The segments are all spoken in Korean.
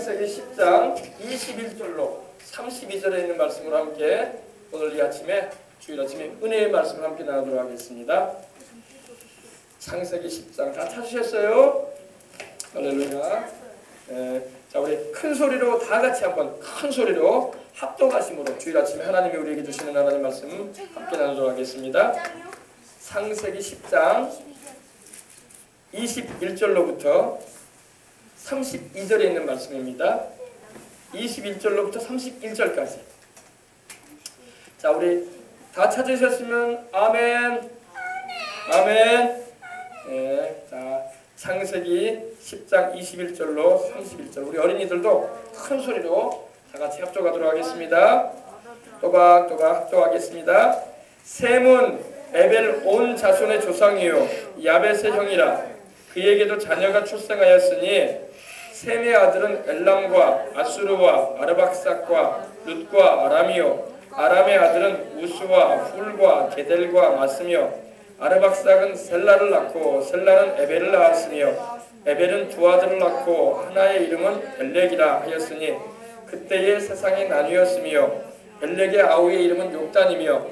창세기 10장 21절로 32절에 있는 말씀을 함께 오늘 이 아침에 주일 아침에 은혜의 말씀을 함께 나누도록 하겠습니다. 창세기 10장 다 찾으셨어요? 할렐루야. 자, 우리 큰 소리로 다 같이 한번 큰 소리로 합동하심으로 주일 아침에 하나님이 우리에게 주시는 하나님 말씀 함께 나누도록 하겠습니다. 창세기 10장 21절로부터 32절에 있는 말씀입니다. 21절로부터 31절까지. 자, 우리 다 찾으셨으면 아멘. 아멘. 네, 자, 창세기 10장 21절로 31절. 우리 어린이들도 큰 소리로 다 같이 합독하도록 하겠습니다. 또박또박 합독하겠습니다. 셈은 에벨 온 자손의 조상이요 야벳의 형이라. 그에게도 자녀가 출생하였으니 셈의 아들은 엘람과 아수르와 아르박삭과 룻과 아람이요 아람의 아들은 우스와 훌과 게델과 마스며 아르박삭은 셀라를 낳고 셀라는 에벨을 낳았으며 에벨은 두 아들을 낳고 하나의 이름은 벨렉이라 하였으니 그때의 세상이 나뉘었으며 벨렉의 아우의 이름은 욕단이며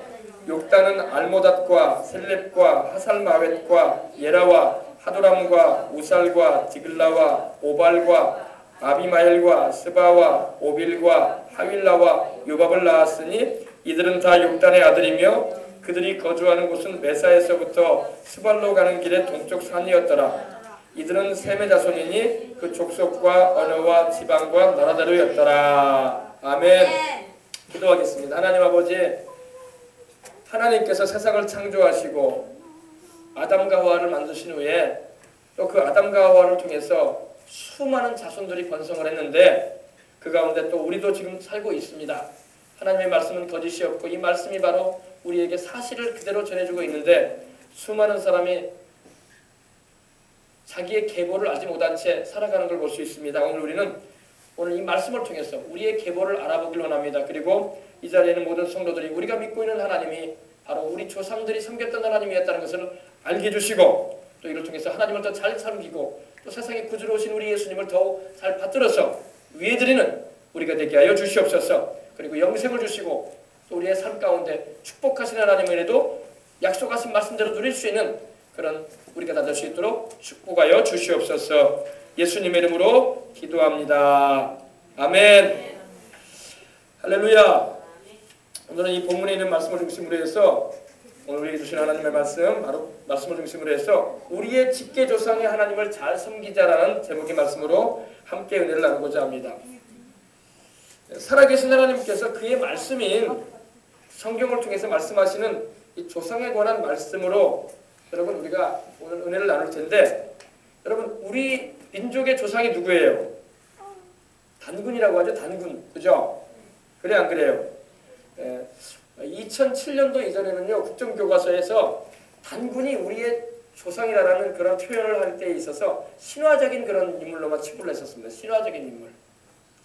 욕단은 알모닷과 셀렙과 하살마웻과 예라와 하도람과 우살과 디글라와 오발과 아비마엘과 스바와 오빌과 하윌라와 요밥을 낳았으니 이들은 다 욕단의 아들이며 그들이 거주하는 곳은 메사에서부터 스발로 가는 길의 동쪽 산이었더라. 이들은 셈의 자손이니 그 족속과 언어와 지방과 나라대로였더라. 아멘. 기도하겠습니다. 하나님 아버지, 하나님께서 세상을 창조하시고 아담과 하와를 만드신 후에 또 그 아담과 하와를 통해서 수많은 자손들이 번성을 했는데 그 가운데 또 우리도 지금 살고 있습니다. 하나님의 말씀은 거짓이 없고 이 말씀이 바로 우리에게 사실을 그대로 전해주고 있는데 수많은 사람이 자기의 계보를 알지 못한 채 살아가는 걸 볼 수 있습니다. 오늘 이 말씀을 통해서 우리의 계보를 알아보길 원합니다. 그리고 이 자리에 있는 모든 성도들이 우리가 믿고 있는 하나님이 바로 우리 조상들이 섬겼던 하나님이었다는 것을 알게 해주시고 또 이를 통해서 하나님을 더 잘 섬기고 또 세상에 구주로 오신 우리 예수님을 더욱 잘 받들어서 위해드리는 우리가 되게 하여 주시옵소서. 그리고 영생을 주시고 또 우리의 삶 가운데 축복하신 하나님에도 약속하신 말씀대로 누릴 수 있는 그런 우리가 다 될 수 있도록 축복하여 주시옵소서. 예수님의 이름으로 기도합니다. 아멘. 할렐루야. 오늘은 이 본문에 있는 말씀을 중심으로 해서 오늘 우리에게 주신 하나님의 말씀, 바로 말씀을 중심으로 해서 우리의 직계조상의 하나님을 잘 섬기자라는 제목의 말씀으로 함께 은혜를 나누고자 합니다. 살아계신 하나님께서 그의 말씀인 성경을 통해서 말씀하시는 이 조상에 관한 말씀으로 여러분 우리가 오늘 은혜를 나눌 텐데, 여러분 우리 민족의 조상이 누구예요? 단군이라고 하죠. 단군. 그죠? 그래 안 그래요? 2007년도 이전에는요, 국정교과서에서 단군이 우리의 조상이라는 그런 표현을 할 때에 있어서 신화적인 그런 인물로만 치부를 했었습니다. 신화적인 인물.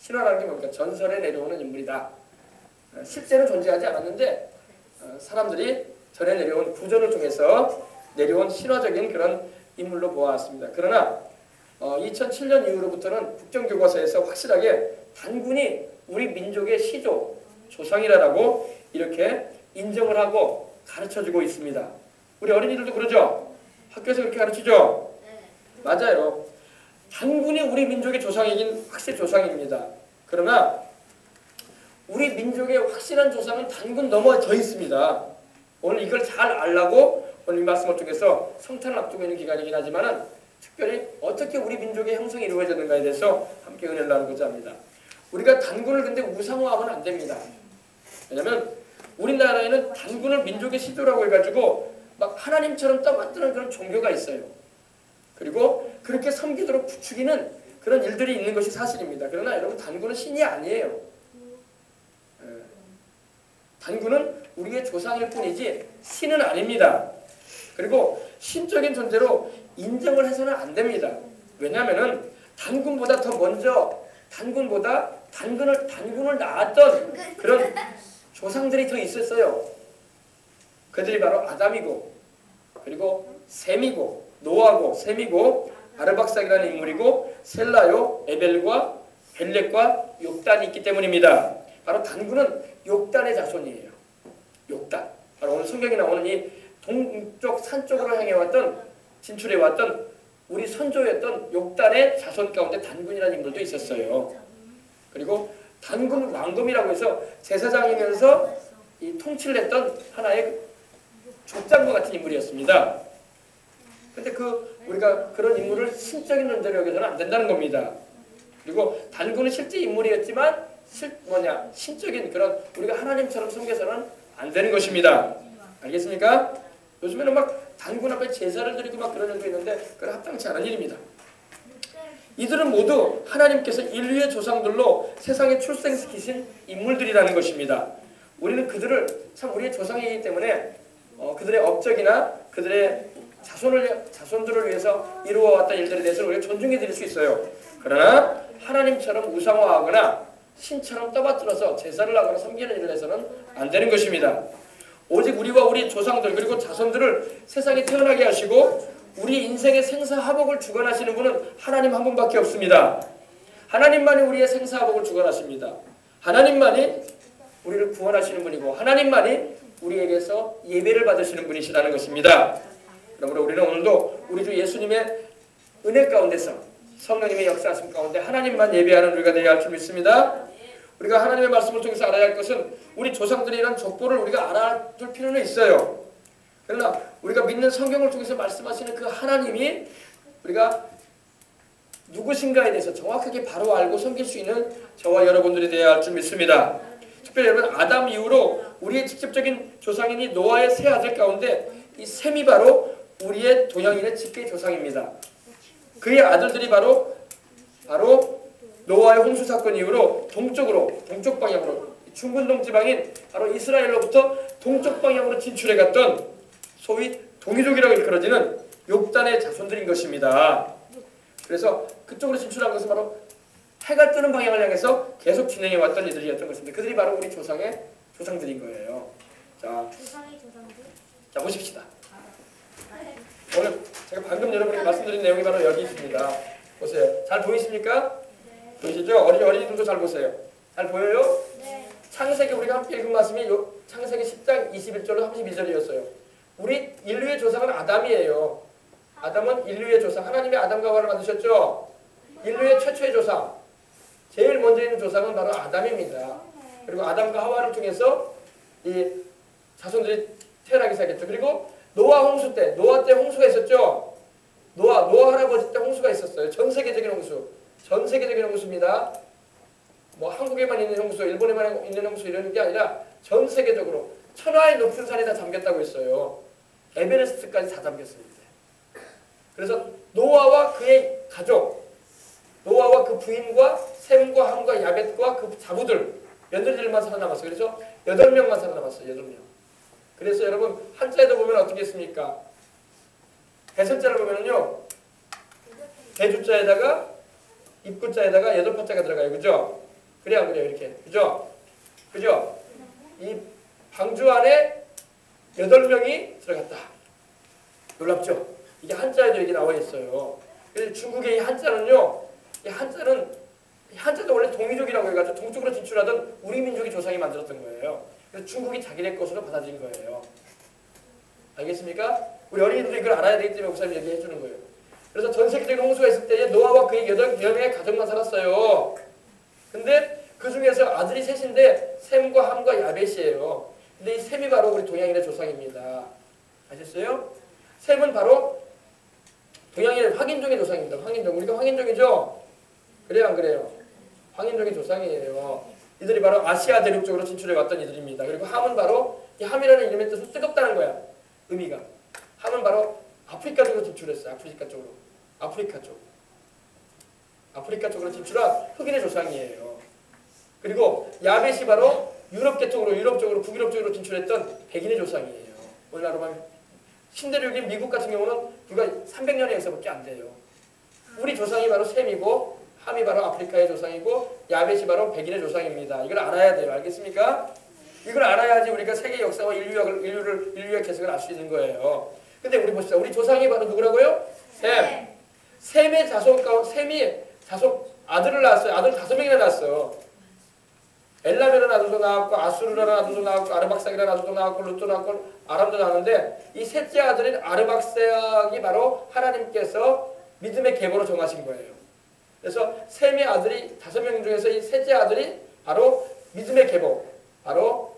신화라는 게 뭡니까? 전설에 내려오는 인물이다. 실제는 존재하지 않았는데 사람들이 전해 내려온 구전을 통해서 내려온 신화적인 그런 인물로 보아왔습니다. 그러나 2007년 이후로부터는 국정교과서에서 확실하게 단군이 우리 민족의 시조, 조상이라고 이렇게 인정을 하고 가르쳐주고 있습니다. 우리 어린이들도 그러죠? 학교에서 그렇게 가르치죠? 맞아요. 단군이 우리 민족의 조상이긴 확실히 조상입니다. 그러나 우리 민족의 확실한 조상은 단군 넘어 더 있습니다. 오늘 이걸 잘 알라고 오늘 이 말씀을 통해서 성탄을 앞두고 있는 기간이긴 하지만 특별히 어떻게 우리 민족의 형성이 이루어졌는가에 대해서 함께 은혜를 나누고자 합니다. 우리가 단군을 근데 우상화하면 안 됩니다. 왜냐면 우리나라에는 단군을 민족의 시조라고 해가지고 막 하나님처럼 떠받드는 그런 종교가 있어요. 그리고 그렇게 섬기도록 부추기는 그런 일들이 있는 것이 사실입니다. 그러나 여러분, 단군은 신이 아니에요. 단군은 우리의 조상일 뿐이지 신은 아닙니다. 그리고 신적인 존재로 인정을 해서는 안 됩니다. 왜냐하면 단군보다 더 먼저 단군을 낳았던 그런 조상들이 더 있었어요. 그들이 바로 아담이고 그리고 셈이고 노아고 셈이고 아르박삭이라는 인물이고 셀라요, 에벨과 벨렉과 욕단이 있기 때문입니다. 바로 단군은 욕단의 자손이에요. 욕단. 바로 오늘 성경에 나오는 이 동쪽 산 쪽으로 향해 왔던 진출해 왔던 우리 선조였던 욕단의 자손 가운데 단군이라는 인물도 있었어요. 그리고 단군 왕검이라고 해서 제사장이면서 이 통치를 했던 하나의 족장과 같은 인물이었습니다. 근데 우리가 그런 인물을 신적인 존재로 여겨서는 안 된다는 겁니다. 그리고 단군은 실제 인물이었지만 신적인 그런 우리가 하나님처럼 섬겨서는 안 되는 것입니다. 알겠습니까? 요즘에는 막 단군 앞에 제사를 드리고 막 그런 일도 있는데 그건 합당치 않은 일입니다. 이들은 모두 하나님께서 인류의 조상들로 세상에 출생시키신 인물들이라는 것입니다. 우리는 그들을 참 우리의 조상이기 때문에 그들의 업적이나 그들의 자손들을 위해서 이루어왔던 일들에 대해서 우리가 존중해 드릴 수 있어요. 그러나 하나님처럼 우상화하거나 신처럼 떠받들어서 제사를 하거나 섬기는 일을 해서는 안 되는 것입니다. 오직 우리와 우리 조상들 그리고 자손들을 세상에 태어나게 하시고 우리 인생의 생사화복을 주관하시는 분은 하나님 한 분밖에 없습니다. 하나님만이 우리의 생사화복을 주관하십니다. 하나님만이 우리를 구원하시는 분이고 하나님만이 우리에게서 예배를 받으시는 분이시라는 것입니다. 그러므로 우리는 오늘도 우리 주 예수님의 은혜 가운데서 성령님의 역사하심 가운데 하나님만 예배하는 우리가 되어야 할 줄 믿습니다. 우리가 하나님의 말씀을 통해서 알아야 할 것은 우리 조상들이 이런 족보를 우리가 알아둘 필요는 있어요. 그러나 우리가 믿는 성경을 통해서 말씀하시는 그 하나님이 우리가 누구신가에 대해서 정확하게 바로 알고 섬길 수 있는 저와 여러분들이 되어야 할 줄 믿습니다. 특별히 여러분 아담 이후로 우리의 직접적인 조상인 노아의 세 아들 가운데 이 셈이 바로 우리의 동양인의 직계 조상입니다. 그의 아들들이 바로 노아의 홍수 사건 이후로 동쪽 방향으로 중근동 지방인 바로 이스라엘로부터 동쪽 방향으로 진출해 갔던 소위 동이족이라고 일컬어지는 욕단의 자손들인 것입니다. 그래서 그쪽으로 진출한 것은 바로 해가 뜨는 방향을 향해서 계속 진행해 왔던 이들이었던 것입니다. 그들이 바로 우리 조상들인 거예요. 자, 보십시다. 오늘 제가 방금 여러분에게 말씀드린 내용이 바로 여기 있습니다. 보세요. 잘 보이십니까? 보이시죠? 어린이들도 잘 보세요. 잘 보여요? 네. 창세기 우리가 함께 읽은 말씀이 창세기 10장 21절로 32절이었어요. 우리 인류의 조상은 아담이에요. 아담은 인류의 조상. 하나님이 아담과 하와를 만드셨죠? 인류의 최초의 조상. 제일 먼저 있는 조상은 바로 아담입니다. 그리고 아담과 하와를 통해서 이 자손들이 태어나기 시작했죠. 그리고 노아 홍수 때, 노아 때 홍수가 있었죠? 노아 할아버지 때 홍수가 있었어요. 전 세계적인 홍수입니다. 뭐 한국에만 있는 홍수, 일본에만 있는 홍수 이런 게 아니라 전 세계적으로 천하의 높은 산이 다 잠겼다고 했어요. 에베레스트까지 다 잠겼습니다. 그래서 노아와 그의 가족, 노아와 그 부인과 셈과 함과 야벳과 그 자부들, 며느리들만 살아남았어요. 그래서 8명만 살아남았어요. 8명. 그래서 여러분 한자에도 보면 어떻게 했습니까? 대설자를 보면은요, 대주자에다가 입구자에다가 8파자가 들어가요. 그죠? 그래요, 안 그래요? 이렇게. 그죠? 이 방주 안에 8명이 들어갔다. 놀랍죠? 이게 한자에도 여기 나와 있어요. 그래서 중국의 이 한자는요, 한자도 원래 동이족이라고 해가지고 동쪽으로 진출하던 우리 민족의 조상이 만들었던 거예요. 그래서 중국이 자기네 것으로 받아들인 거예요. 알겠습니까? 우리 어린이들이 이걸 알아야 되기 때문에 목사님이 얘기해 주는 거예요. 그래서 전 세계적인 홍수가 있을 때에 노아와 그의 8명의 가족만 살았어요. 근데 그 중에서 아들이 셋인데 셈과 함과 야벳이에요. 근데 이 셈이 바로 우리 동양인의 조상입니다. 아셨어요? 셈은 바로 동양인의 황인종의 조상입니다. 황인종. 우리가 황인종이죠? 그래요, 안 그래요? 황인종의 조상이에요. 이들이 바로 아시아 대륙 쪽으로 진출해 왔던 이들입니다. 그리고 함은 바로 이 함이라는 이름의 뜻은 뜨겁다는 거야. 의미가. 함은 바로 아프리카 쪽으로 진출했어요. 아프리카 쪽으로 진출한 흑인의 조상이에요. 그리고 야벳이 바로 유럽 쪽으로 북유럽 쪽으로 진출했던 백인의 조상이에요. 오늘날로 보면 신대륙인 미국 같은 경우는 불과 300년의 역사밖에 안 돼요. 우리 조상이 바로 셈이고 함이 바로 아프리카의 조상이고 야벳이 바로 백인의 조상입니다. 이걸 알아야 돼요. 알겠습니까? 이걸 알아야지 우리가 세계 역사와 인류의 개성을 알 수 있는 거예요. 근데 우리 봅시다. 우리 조상이 바로 누구라고요? 셈. 셈의 자손 가운데 아들을 낳았어요. 아들 5명이나 낳았어. 엘람이라는 아들도 나왔고 아수르라는 아들도 나왔고 아르박삭이라는 아들도 나왔고 룻도 나왔고 아람도 나왔는데 이 셋째 아들인 아르박삭이 바로 하나님께서 믿음의 계보로 정하신 거예요. 그래서 셈의 아들이 5명 중에서 이 셋째 아들이 바로 믿음의 계보, 바로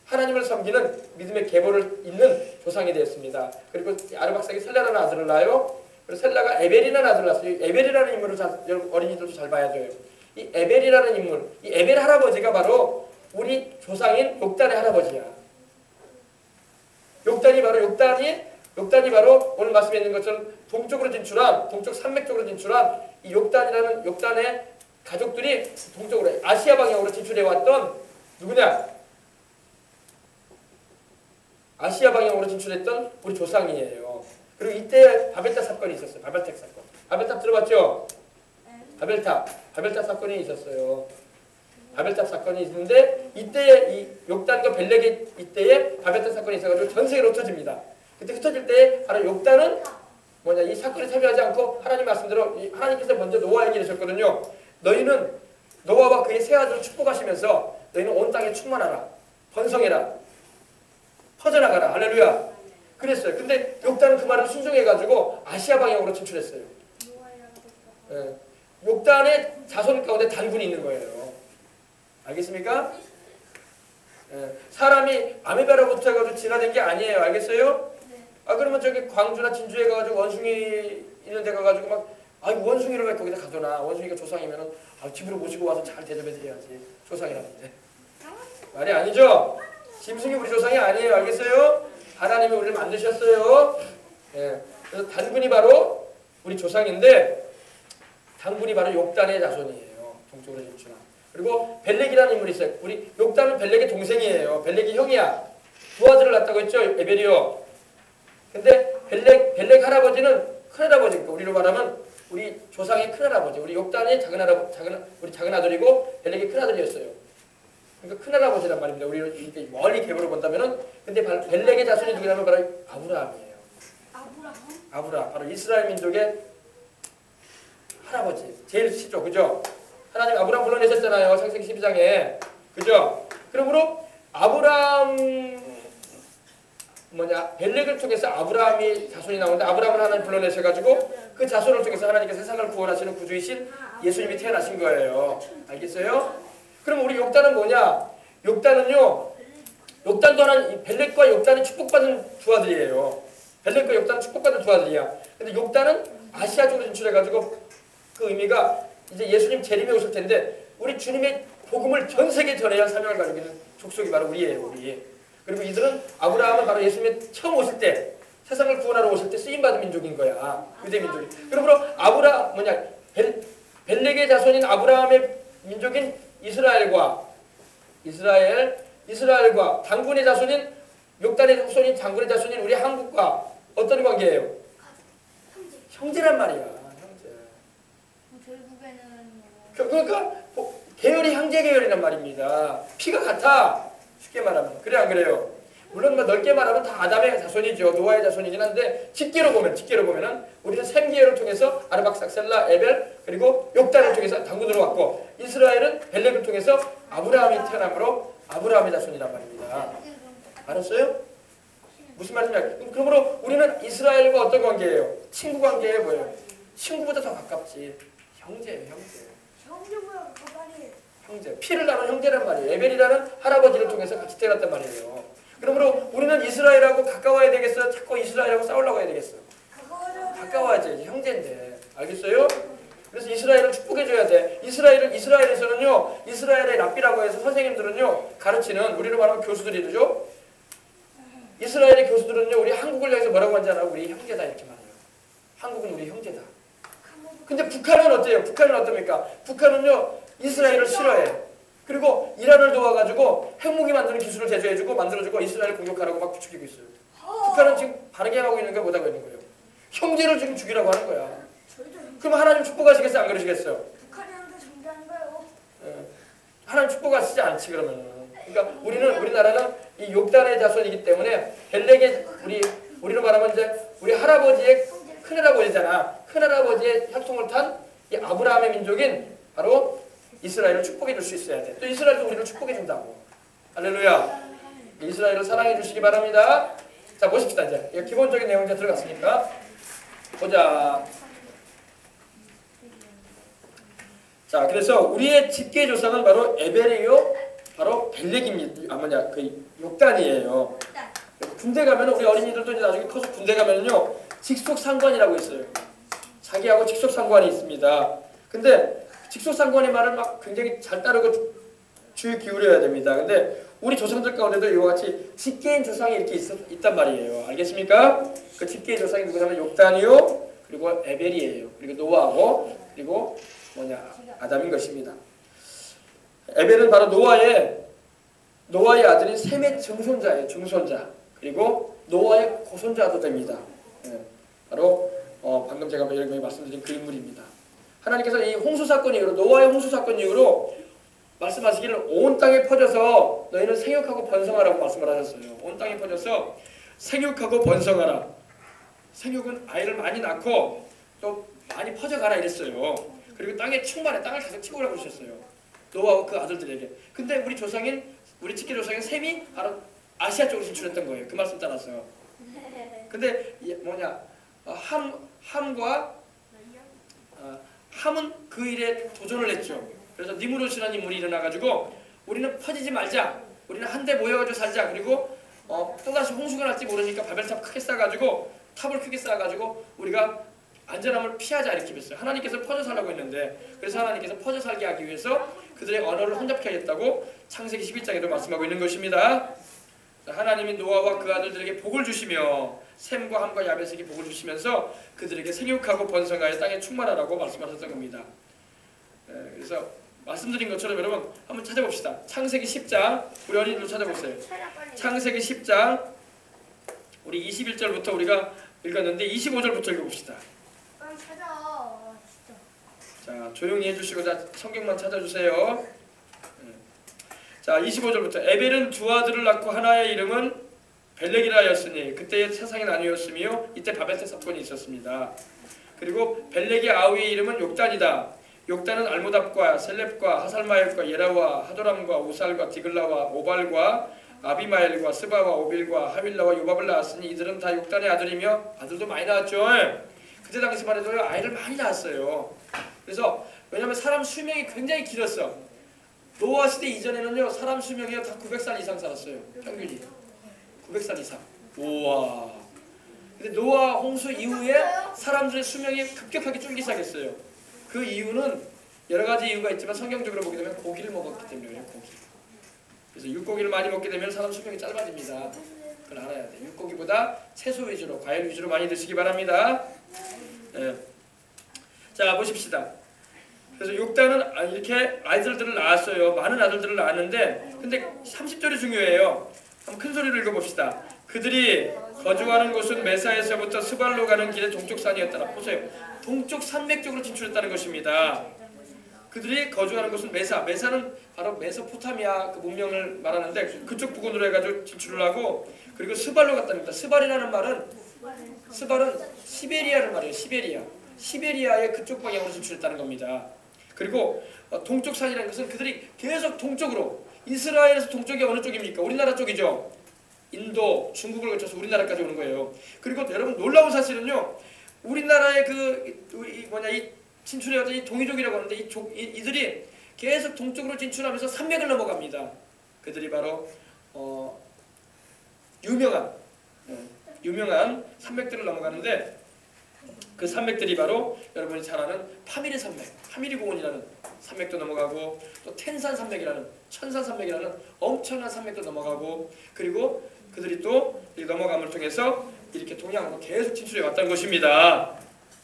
하나님을 섬기는 믿음의 계보를 잇는 조상이 되었습니다. 그리고 아르박삭이 셀라라는 아들을 낳아요. 그리고 셀라가 에벨이라는 아들을 낳았어요. 에벨이라는 인물을 어린이들도 잘 봐야 돼요. 이 에벨이라는 인물, 이 에벨 할아버지가 바로 우리 조상인 욕단의 할아버지야. 욕단이 바로 오늘 말씀에 있는 것처럼 동쪽으로 진출한, 동쪽 산맥 쪽으로 진출한 이 욕단의 가족들이 동쪽으로 아시아 방향으로 진출해 왔던 누구냐? 아시아 방향으로 진출했던 우리 조상이에요. 그리고 이때 바벨탑 사건이 있었어요. 바벨탑 사건. 바벨탑 들어봤죠? 바벨탑 사건이 있었어요. 바벨탑 사건이 있는데 이때 이 욕단과 벨렉의 이때에 바벨탑 사건이 있어가지고 전 세계로 흩어집니다. 그때 흩어질 때 바로 욕단은 뭐냐, 이 사건에 참여하지 않고 하나님 말씀대로 하나님께서 먼저 노아에게 이르셨거든요. 너희는 노아와 그의 세 아들을 축복하시면서 너희는 온 땅에 충만하라, 번성해라, 퍼져나가라. 할렐루야. 그랬어요. 근데 욕단은 그 말을 순종해가지고 아시아 방향으로 진출했어요. 예. 욕단의 자손 가운데 단군이 있는 거예요. 알겠습니까? 예. 사람이 아메바로부터 해가지고 진화된 게 아니에요. 알겠어요? 그러면 저기 광주나 진주에 가가지고 원숭이 있는 데 가가지고 막 원숭이를 왜 거기다 가둬놔. 원숭이가 조상이면은 집으로 모시고 와서 잘 대접해드려야지. 조상이라는데. 말이 아니죠? 짐승이 우리 조상이 아니에요. 알겠어요? 하나님이 우리를 만드셨어요. 예. 그래서 단군이 바로 우리 조상인데 단군이 바로 욕단의 자손이에요. 동쪽으로 진출한. 그리고 벨렉이라는 인물이 있어요. 우리 욕단은 벨렉의 동생이에요. 벨렉이 형이야. 두 아들을 낳았다고 했죠. 에벨이요. 근데 벨렉 할아버지는 큰할아버지니까 우리로 말하면 우리 조상의 큰할아버지. 우리 욕단의 우리 작은 아들이고 벨렉의 큰아들이었어요. 그러니까 큰할아버지란 말입니다. 우리로 이렇게 멀리 계보로 본다면은. 근데 벨렉의 자손이 누구냐면 바로 아브라함이에요. 아브라함. 바로 이스라엘 민족의 할아버지. 제일 시죠. 그죠? 하나님 아브라함 불러내셨잖아요. 창세기 12장에. 그죠? 그러므로 벨렉을 통해서 아브라함이 자손이 나오는데 아브라함을 하나님 불러내셔가지고 그 자손을 통해서 하나님께서 세상을 구원하시는 구주이신 예수님이 태어나신 거예요. 알겠어요? 그럼 우리 욕단은 뭐냐? 욕단도 벨렉과 욕단이 축복받은 두 아들이에요. 벨렉과 욕단은 축복받은 두 아들이야. 근데 욕단은 아시아 쪽으로 진출해가지고 그 의미가 이제 예수님 재림에 오실 텐데 우리 주님의 복음을 전 세계에 전해야 할 사명을 가지고 있는 족속이 바로 우리예요. 우리. 그리고 이들은 아브라함은 바로 예수님이 처음 오실 때 세상을 구원하러 오실 때 쓰임받은 민족인 거야. 유대 민족이. 그러므로 벨렉의 자손인 아브라함의 민족인 이스라엘과 단군의 자손인 욕단의 후손인 단군의 자손인 우리 한국과 어떤 관계예요? 형제란 말이야. 형제. 결국에는 그러니까 계열이 형제 계열이란 말입니다. 피가 같아. 쉽게 말하면. 그래 안 그래요? 물론 넓게 말하면 다 아담의 자손이죠. 노아의 자손이긴 한데 직계로 보면은 우리는 셈 계열을 통해서 아르박삭, 셀라, 에벨 그리고 욕단을 통해서 단군으로 왔고 이스라엘은 벨렉을 통해서 아브라함이 태어남으로 아브라함의 자손이란 말입니다. 알았어요? 무슨 말이냐? 그러므로 우리는 이스라엘과 어떤 관계예요? 친구 관계예요, 뭐예요? 친구보다 더 가깝지. 형제예요, 형제. 형제. 피를 나눈 형제란 말이에요. 에벨이라는 할아버지를 통해서 같이 태어났단 말이에요. 그러므로 우리는 이스라엘하고 가까워야 되겠어요? 자꾸 이스라엘하고 싸우려고 해야 되겠어요? 가까워야지. 형제인데. 알겠어요? 그래서 이스라엘을 축복해줘야 돼. 이스라엘에서는요, 이스라엘의 랍비라고 해서 선생님들은요, 가르치는, 우리로 말하면 교수들이죠? 이스라엘의 교수들은요, 우리 한국을 향해서 뭐라고 하는지 알아? 우리 형제다, 이렇게 말해요. 한국은 우리 형제다. 근데 북한은 어때요? 북한은 어떻습니까? 북한은요, 이스라엘을 싫어해. 그리고 이란을 도와가지고 핵무기 만드는 기술을 제조해주고 만들어주고 이스라엘을 공격하라고 막 부추기고 있어요. 북한은 지금 바르게 하고 있는 게 못하고 있는 거예요. 형제를 지금 죽이라고 하는 거야. 그럼 하나님 축복하시겠어요? 안 그러시겠어요? 북한이랑도 정리하는가요? 하나님 축복하시지 않지 그러면은. 그러니까 우리나라는 이 욕단의 자손이기 때문에 벨렉의 우리로 말하면 이제 우리 할아버지의 큰할아버지잖아. 큰할아버지의 혈통을 탄 이 아브라함의 민족인 바로 이스라엘을 축복해 줄 수 있어야 돼. 또 이스라엘도 우리를 축복해 준다고. 할렐루야. 이스라엘을 사랑해 주시기 바랍니다. 자, 보십시다. 이제 기본적인 내용 이제 들어갔으니까 보자. 자, 그래서 우리의 직계 조상은 바로 에벨이요, 바로 벨렉입니다. 그 욕단이에요. 군대 가면 우리 어린이들도 이제 나중에 커서 군대 가면요 직속 상관이라고 있어요. 자기하고 직속 상관이 있습니다. 근데 직속 상관의 말을 막 굉장히 잘 따르고 주의 기울여야 됩니다. 근데 우리 조상들 가운데도 이와 같이 직계인 조상이 이렇게 있단 말이에요. 알겠습니까? 그 직계인 조상이 누구냐면 욕단이요, 그리고 에벨이에요. 그리고 노아하고, 그리고 아담인 것입니다. 에벨은 바로 노아의 아들인 셈의 증손자예요. 증손자. 그리고 노아의 고손자도 됩니다. 바로 방금 제가 여러분이 말씀드린 그 인물입니다. 하나님께서 이 홍수 사건 이후로, 노아의 홍수 사건 이후로 말씀하시기를 온 땅에 퍼져서 너희는 생육하고 번성하라고 말씀을 하셨어요. 온 땅에 퍼져서 생육하고 번성하라. 생육은 아이를 많이 낳고 또 많이 퍼져가라 이랬어요. 그리고 땅에 충만해, 땅을 계속 채우라고 하셨어요. 노아와 그 아들들에게. 근데 우리 조상인, 우리 직계 조상인 셈이 바로 아시아 쪽으로 진출했던 거예요. 그 말씀 따라서. 근데 함은 그 일에 도전을 했죠. 그래서 니무롯이라는 인물이 일어나가지고 우리는 퍼지지 말자, 우리는 한데 모여가지고 살자. 그리고 또다시 홍수가 날지 모르니까 바벨탑 크게 쌓아가지고, 탑을 크게 쌓아가지고 우리가 안전함을 피하자 이렇게 했어요. 하나님께서 퍼져 살라고 했는데, 그래서 하나님께서 퍼져 살게 하기 위해서 그들의 언어를 혼잡케 하겠다고 창세기 11장에도 말씀하고 있는 것입니다. 하나님이 노아와 그 아들들에게 복을 주시며 셈과 함과 야벳에게 복을 주시면서 그들에게 생육하고 번성하여 땅에 충만하라고 말씀하셨던 겁니다. 그래서 말씀드린 것처럼 여러분 한번 찾아봅시다. 창세기 10장, 우리 어린이들 찾아보세요. 창세기 10장 우리 21절부터 우리가 읽었는데 25절부터 읽어봅시다. 빨리 찾아. 진짜. 자, 조용히 해주시고 성경만 찾아주세요. 자, 25절부터 에벨은 두 아들을 낳고 하나의 이름은 벨렉이라 하였으니 그때의 세상이 나뉘었으며 이때 바벨탑 사건이 있었습니다. 그리고 벨렉의 아우의 이름은 욕단이다. 욕단은 알모답과 셀렙과 하살마엘과 예라와 하도람과 우살과 디글라와 오발과 아비마엘과 스바와 오빌과 하윌라와 요밥을 낳았으니 이들은 다 욕단의 아들이며 아들도 많이 낳았죠. 그때 당시만 해도 아이를 많이 낳았어요. 그래서 왜냐하면 사람 수명이 굉장히 길었어. 노아 시대 이전에는요 사람 수명이 다 900살 이상 살았어요. 평균이 900살 이상. 우와. 근데 노아 홍수 이후에 사람들의 수명이 급격하게 줄기 시작했어요. 그 이유는 여러 가지 이유가 있지만 성경적으로 보게 되면 고기를 먹었기 때문이에요. 고기. 그래서 육고기를 많이 먹게 되면 사람 수명이 짧아집니다. 그걸 알아야 돼. 육고기보다 채소 위주로, 과일 위주로 많이 드시기 바랍니다. 자, 보십시다. 그래서 욕단은 이렇게 아이들을 낳았어요. 많은 아들들을 낳았는데, 근데 30절이 중요해요. 한번 큰 소리로 읽어봅시다. 그들이 거주하는 곳은 메사에서부터 스발로 가는 길의 동쪽 산이었더라. 보세요. 동쪽 산맥 쪽으로 진출했다는 것입니다. 그들이 거주하는 곳은 메사는 바로 메소포타미아 그 문명을 말하는데 그쪽 부근으로 해가지고 진출을 하고, 그리고 스발로 갔다는 겁니다. 스발이라는 말은 시베리아를 말해요. 시베리아의 그쪽 방향으로 진출했다는 겁니다. 그리고 동쪽 산이라는 것은 그들이 계속 동쪽으로, 이스라엘에서 동쪽이 어느 쪽입니까? 우리나라 쪽이죠. 인도, 중국을 거쳐서 우리나라까지 오는 거예요. 그리고 여러분 놀라운 사실은요, 우리나라의 이 진출해왔던 이 동이족이라고 하는데 이들이 계속 동쪽으로 진출하면서 산맥을 넘어갑니다. 그들이 바로 유명한 산맥들을 넘어가는데, 그 산맥들이 바로 여러분이 잘 아는 파미리 산맥, 파미리 고원이라는 산맥도 넘어가고, 또 텐산 산맥이라는, 천산 산맥이라는 엄청난 산맥도 넘어가고, 그리고 그들이 또 이 넘어감을 통해서 이렇게 동양으로 계속 진출해 왔다는 것입니다.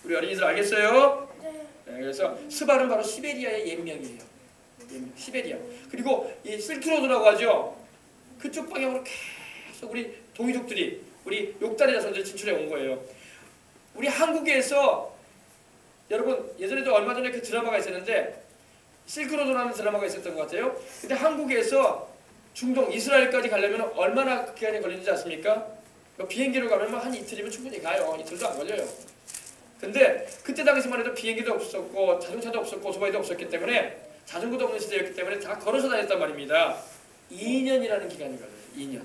우리 어린이들 알겠어요? 네, 그래서 스발은 바로 시베리아의 옛명이에요. 시베리아. 그리고 이 실크로드라고 하죠. 그쪽 방향으로 계속 우리 동이족들이, 우리 욕단의 자손들이 진출해 온 거예요. 우리 한국에서 여러분 예전에도 얼마 전에 그 드라마가 있었는데 실크로드라는 드라마가 있었던 것 같아요. 근데 한국에서 중동 이스라엘까지 가려면 얼마나 기간이 걸리는지 아십니까? 비행기로 가면 한 이틀이면 충분히 가요. 이틀도 안 걸려요. 근데 그때 당시만 해도 비행기도 없었고 자동차도 없었고 오토바이도 없었기 때문에 자전거도 없는 시대였기 때문에 다 걸어서 다녔단 말입니다. 2년이라는 기간이 걸려요. 2년.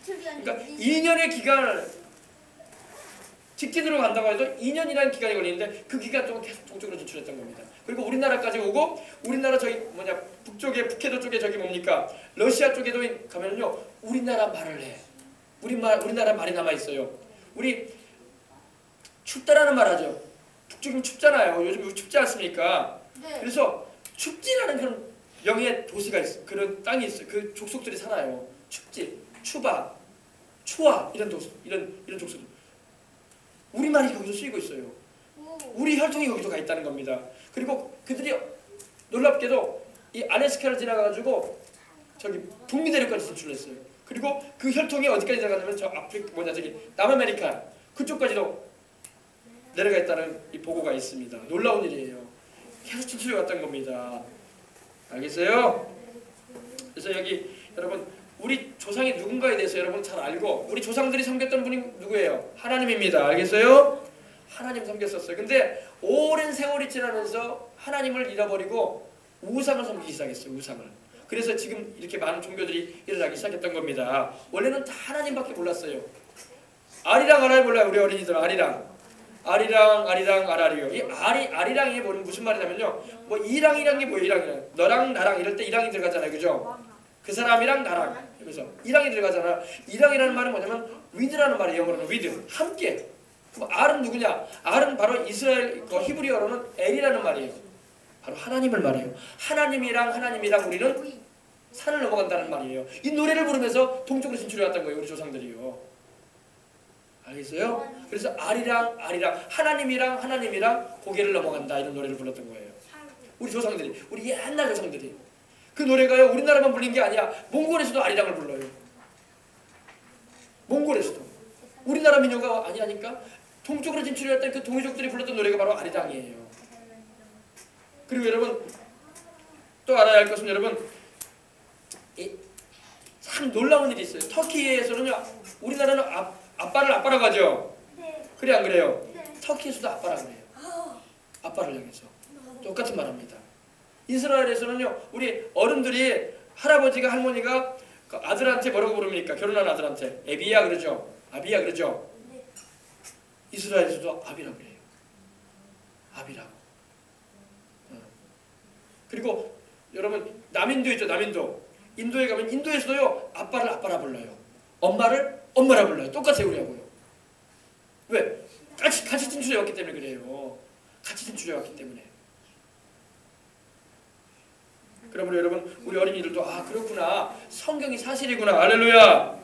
이틀이 아니고 그러니까 2년의 기간을 직진으로 간다고 해도 2년이라는 기간이 걸리는데 그 기간 동안 계속 동쪽으로 진출했던 겁니다. 그리고 우리나라까지 오고 우리나라 저기 북쪽에 북해도 쪽에 저기 뭡니까 러시아 쪽에도 가면은요 우리나라 말을 해. 우리나라 말이 남아 있어요. 우리 춥다라는 말 하죠. 북쪽이면 춥잖아요. 요즘 춥지 않습니까? 네. 그래서 춥지라는 그런 명의 도시가 있어. 그런 땅이 있어요. 그 족속들이 살아요. 춥지, 추바, 추와 이런 도시, 이런 족속. 우리 말이 거기서 쓰이고 있어요. 우리 혈통이 거기서 가 있다는 겁니다. 그리고 그들이 놀랍게도 이 알래스카를 지나가가지고 저기 북미 대륙까지 진출했어요. 그리고 그 혈통이 어디까지 내려가냐면 저 저기 남아메리카 그쪽까지도 내려가 있다는 이 보고가 있습니다. 놀라운 일이에요. 계속 진출해 왔던 겁니다. 알겠어요? 그래서 여기 여러분 우리 조상이 누군가에 대해서 여러분 잘 알고 우리 조상들이 섬겼던 분이 누구예요? 하나님입니다. 알겠어요? 하나님 섬겼었어요. 근데 오랜 세월이 지나면서 하나님을 잃어버리고 우상을 섬기기 시작했어요. 우상을. 그래서 지금 이렇게 많은 종교들이 일어나기 시작했던 겁니다. 원래는 다 하나님밖에 몰랐어요. 아리랑 아라리 몰라요. 우리 어린이들 아리랑. 아리랑 아라리요. 이 아리랑이 무슨 말이냐면요. 뭐 이랑이란 게 뭐예요? 이랑이란. 너랑 나랑 이럴 때 이랑이 들어가잖아요. 그죠? 그 사람이랑 나랑. 그래서 이랑이 들어가잖아. 이랑이라는 말은 뭐냐면 위드라는 말이에요. 영어로는 위드. 함께. 그럼 알은 누구냐? 알은 바로 이스라엘 히브리어로는 엘이라는 말이에요. 바로 하나님을 말해요. 하나님이랑 우리는 산을 넘어간다는 말이에요. 이 노래를 부르면서 동쪽으로 진출해 왔던 거예요. 우리 조상들이요. 알겠어요? 그래서 아리랑 하나님이랑 고개를 넘어간다 이런 노래를 불렀던 거예요. 우리 조상들이, 우리 옛날 조상들이. 그 노래가요 우리나라만 불린 게 아니야. 몽골에서도 아리랑을 불러요. 몽골에서도. 우리나라 민요가 아니니까 동쪽으로 진출했던 그 동이족들이 불렀던 노래가 바로 아리랑이에요. 그리고 여러분 또 알아야 할 것은 여러분 참 놀라운 일이 있어요. 터키에서는요 우리나라는 아빠를 아빠라고 하죠. 네. 그래 안 그래요? 네. 터키에서도 아빠라고 그래요. 아빠를 향해서 똑같은 말합니다. 이스라엘에서는요 우리 어른들이 할아버지가 할머니가 그 아들한테 뭐라고 부릅니까? 결혼한 아들한테 에비야 그러죠. 아비야 그러죠. 네. 이스라엘에서도 아비라고 그래요. 아비라고. 그리고 여러분 남인도 있죠. 남인도. 인도에 가면 인도에서도요 아빠를 아빠라 불러요. 엄마를 엄마라 불러요. 똑같아요 우리하고요. 왜? 같이 진출해 왔기 때문에 그래요. 같이 진출해 왔기 때문에. 그러므로 여러분 우리 어린이들도 아 그렇구나. 성경이 사실이구나. 할렐루야.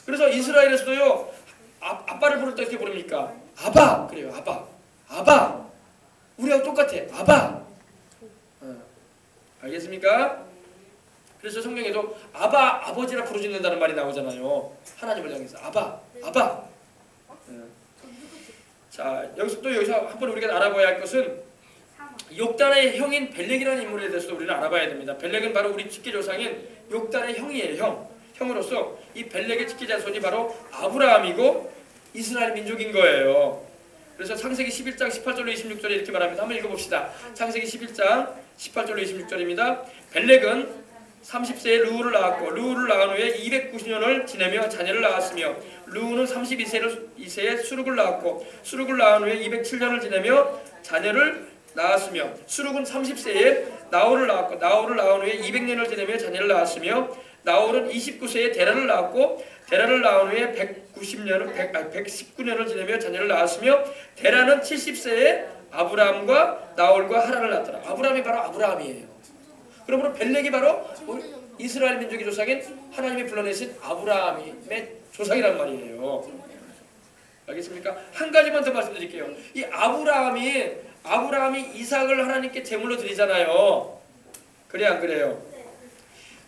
그래서 이스라엘에서도요 아빠를 부를 때 어떻게 부릅니까? 아바 그래요. 아바. 우리하고 똑같아. 아바. 알겠습니까? 그래서 성경에도 아버지라 부르짖는다는 말이 나오잖아요. 하나님을 향해서 아바. 자 여기서 한번 우리가 알아봐야 할 것은 욕단의 형인 벨렉이라는 인물에 대해서 우리는 알아봐야 됩니다. 벨렉은 바로 우리 직계조상인 욕단의 형이에요. 형으로서 이 벨렉의 직계자손이 바로 아브라함이고 이스라엘 민족인 거예요. 그래서 창세기 11장 18절로 26절에 이렇게 말합니다. 한번 읽어봅시다. 창세기 11장 18절로 26절입니다. 벨렉은 30세에 루우를 낳았고 루우를 낳은 후에 290년을 지내며 자녀를 낳았으며 루우는 32세에 수룩을 낳았고 수룩을 낳은 후에 207년을 지내며 자녀를 낳았으며 수룩은 30세에 나홀을 낳았고 나홀을 낳은 후에 200년을 지내며 자녀를 낳았으며 나홀은 29세에 데라를 낳았고 데라를 낳은 후에 119년을 지내며 자녀를 낳았으며 데라는 70세에 아브라함과 나홀과 하란을 낳았더라. 아브라함이 바로 아브라함이에요. 그러므로 벨렉이 바로 이스라엘 민족의 조상인 하나님이 불러내신 아브라함의 조상이란 말이에요. 알겠습니까? 한 가지만 더 말씀드릴게요. 이 아브라함이 이삭을 하나님께 제물로 드리잖아요. 그래 안 그래요?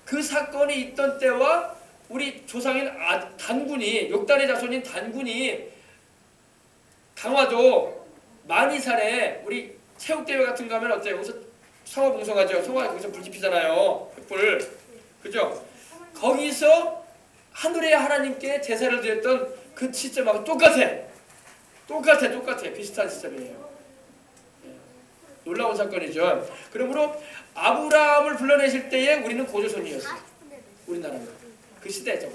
그 사건이 있던 때와 우리 조상인 단군이 욕단의 자손인 단군이 강화도 만이산에 우리 체육대회 같은 거 하면 어때요? 거기서 성화 봉송하죠. 성화 거기서 불 지피잖아요. 횃불. 그죠? 거기서 하늘의 하나님께 제사를 드렸던 그 시점하고 똑같아. 똑같아. 비슷한 시점이에요. 예. 놀라운 사건이죠. 그러므로 아브라함을 불러내실 때에 우리는 고조선이었어요. 우리나라는 그 시대죠.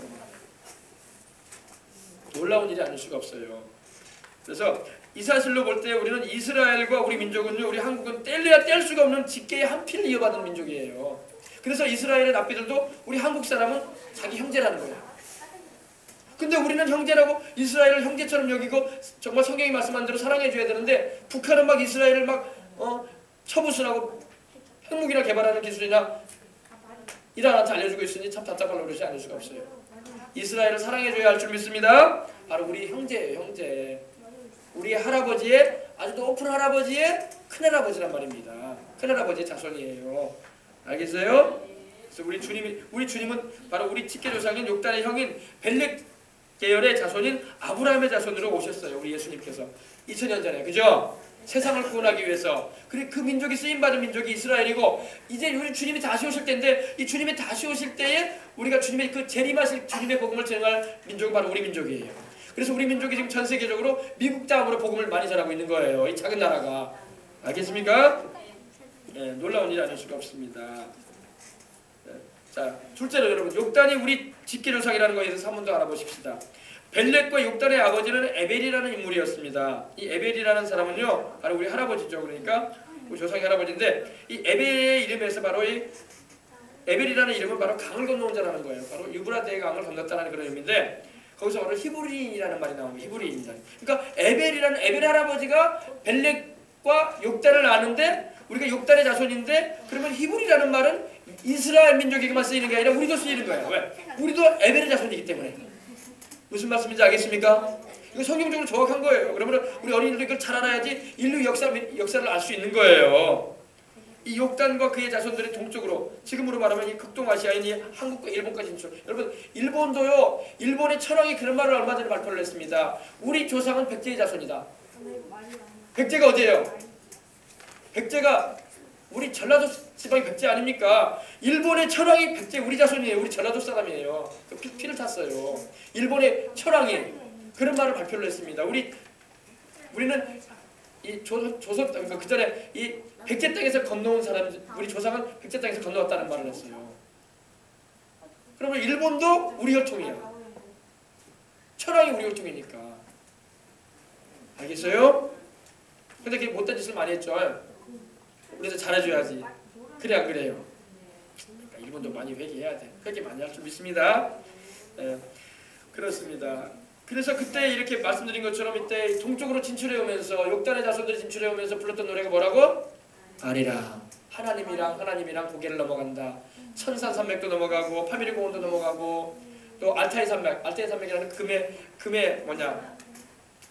놀라운 일이 아닐 수가 없어요. 그래서 이 사실로 볼 때 우리는 이스라엘과 우리 민족은요, 우리 한국은 뗄래야 뗄 수가 없는 직계의 한 피를 이어받은 민족이에요. 그래서 이스라엘의 납비들도 우리 한국 사람은 자기 형제라는 거예요. 근데 우리는 형제라고 이스라엘을 형제처럼 여기고 정말 성경이 말씀한 대로 사랑해줘야 되는데 북한은 막 이스라엘을 막 처부수하고 핵무기나 개발하는 기술이나 이란한테 알려주고 있으니 참 답답하려고 그러지 않을 수가 없어요. 이스라엘을 사랑해줘야 할 줄 믿습니다. 바로 우리 형제예요. 형제. 우리 할아버지의 아주 높은 할아버지의 큰할아버지란 말입니다. 큰할아버지의 자손이에요. 알겠어요? 그래서 우리 주님은 바로 우리 직계조상인 욕단의 형인 벨렉 계열의 자손인 아브라함의 자손으로 오셨어요. 우리 예수님께서 2000년 전에. 그죠? 세상을 구원하기 위해서. 그리고 그 민족이 쓰임받은 민족이 이스라엘이고 이제 우리 주님이 다시 오실 때인데 이 주님이 다시 오실 때에 우리가 주님의 그 재림하실 주님의 복음을 전할 민족은 바로 우리 민족이에요. 그래서 우리 민족이 지금 전 세계적으로 미국 다음으로 복음을 많이 전하고 있는 거예요. 이 작은 나라가. 알겠습니까? 네, 놀라운 일이 아닐 수가 없습니다. 네, 자, 둘째로 여러분 욕단이 우리 직계조상이라는 거에 대해서 한 번 더 알아보십시다. 벨렉과 욕단의 아버지는 에벨이라는 인물이었습니다. 이 에벨이라는 사람은요, 바로 우리 할아버지죠. 그러니까 우리 조상의 할아버지인데 이 에벨의 이름에서 바로 이 에벨이라는 이름은 바로 강을 건너온 자라는 거예요. 바로 유브라데의 강을 건넜다는 그런 의미인데 거기서 바로 히브리인이라는 말이 나옵니다. 히브리인이다. 그러니까 에벨 할아버지가 벨렉과 욕단을 아는데 우리가 욕단의 자손인데 그러면 히브리라는 말은 이스라엘 민족에게만 쓰이는 게 아니라 우리도 쓰이는 거예요. 왜? 우리도 에벨의 자손이기 때문에. 무슨 말씀인지 알겠습니까? 이거 성경적으로 정확한 거예요. 그러면 우리 어린이들이 이걸 잘 알아야지 인류 역사를 알 수 있는 거예요. 이 욕단과 그의 자손들이 동쪽으로 지금으로 말하면 이 극동아시아인 한국과 일본까지 진출. 여러분 일본도요. 일본의 철학이 그런 말을 얼마 전에 발표를 했습니다. 우리 조상은 백제의 자손이다. 백제가 어디예요? 백제가 우리 전라도 지방이 백제 아닙니까? 일본의 철왕이 백제 우리 자손이에요. 우리 전라도 사람이에요. 그 피를 탔어요. 일본의 철왕이 그런 말을 발표를 했습니다. 우리는 이 조선 그 전에 이 백제 땅에서 건너온 사람 우리 조상은 백제 땅에서 건너왔다는 말을 했어요. 그러면 일본도 우리 혈통이야. 철왕이 우리 혈통이니까. 알겠어요? 근데 그게 못된 짓을 많이 했죠. 그래서 잘해줘야지. 그래 안 그래요? 그러니까 일본도 많이 회개해야 돼. 회개 많이 할 줄 믿습니다. 네, 그렇습니다. 그래서 그때 이렇게 말씀드린 것처럼 이때 동쪽으로 진출해 오면서 욕단의 자손들이 진출해 오면서 불렀던 노래가 뭐라고? 아리라. 하나님이랑 고개를 넘어간다. 천산산맥도 넘어가고 파미리공원도 넘어가고 또 알타이 산맥이라는 금의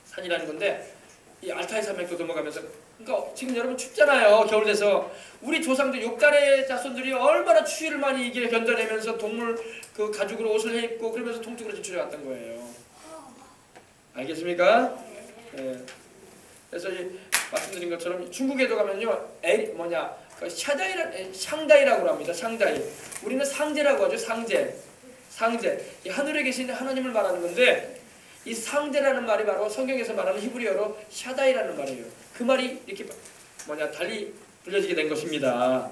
산이라는 건데 이 알타이 산맥도 넘어가면서 그러니까 지금 여러분 춥잖아요. 겨울 돼서 우리 조상들 욕단의 자손들이 얼마나 추위를 많이 이게 견뎌내면서 동물 그 가죽으로 옷을 해 입고 그러면서 동쪽으로 진출해 왔던 거예요. 알겠습니까? 네. 그래서 이 말씀드린 것처럼 중국에도 가면요, 그 샹다이라고 합니다. 샹다이. 우리는 상제라고 하죠. 상제. 이 하늘에 계신 하나님을 말하는 건데 이 상제라는 말이 바로 성경에서 말하는 히브리어로 샤다이라는 말이에요. 그 말이 이렇게 달리 불려지게 된 것입니다.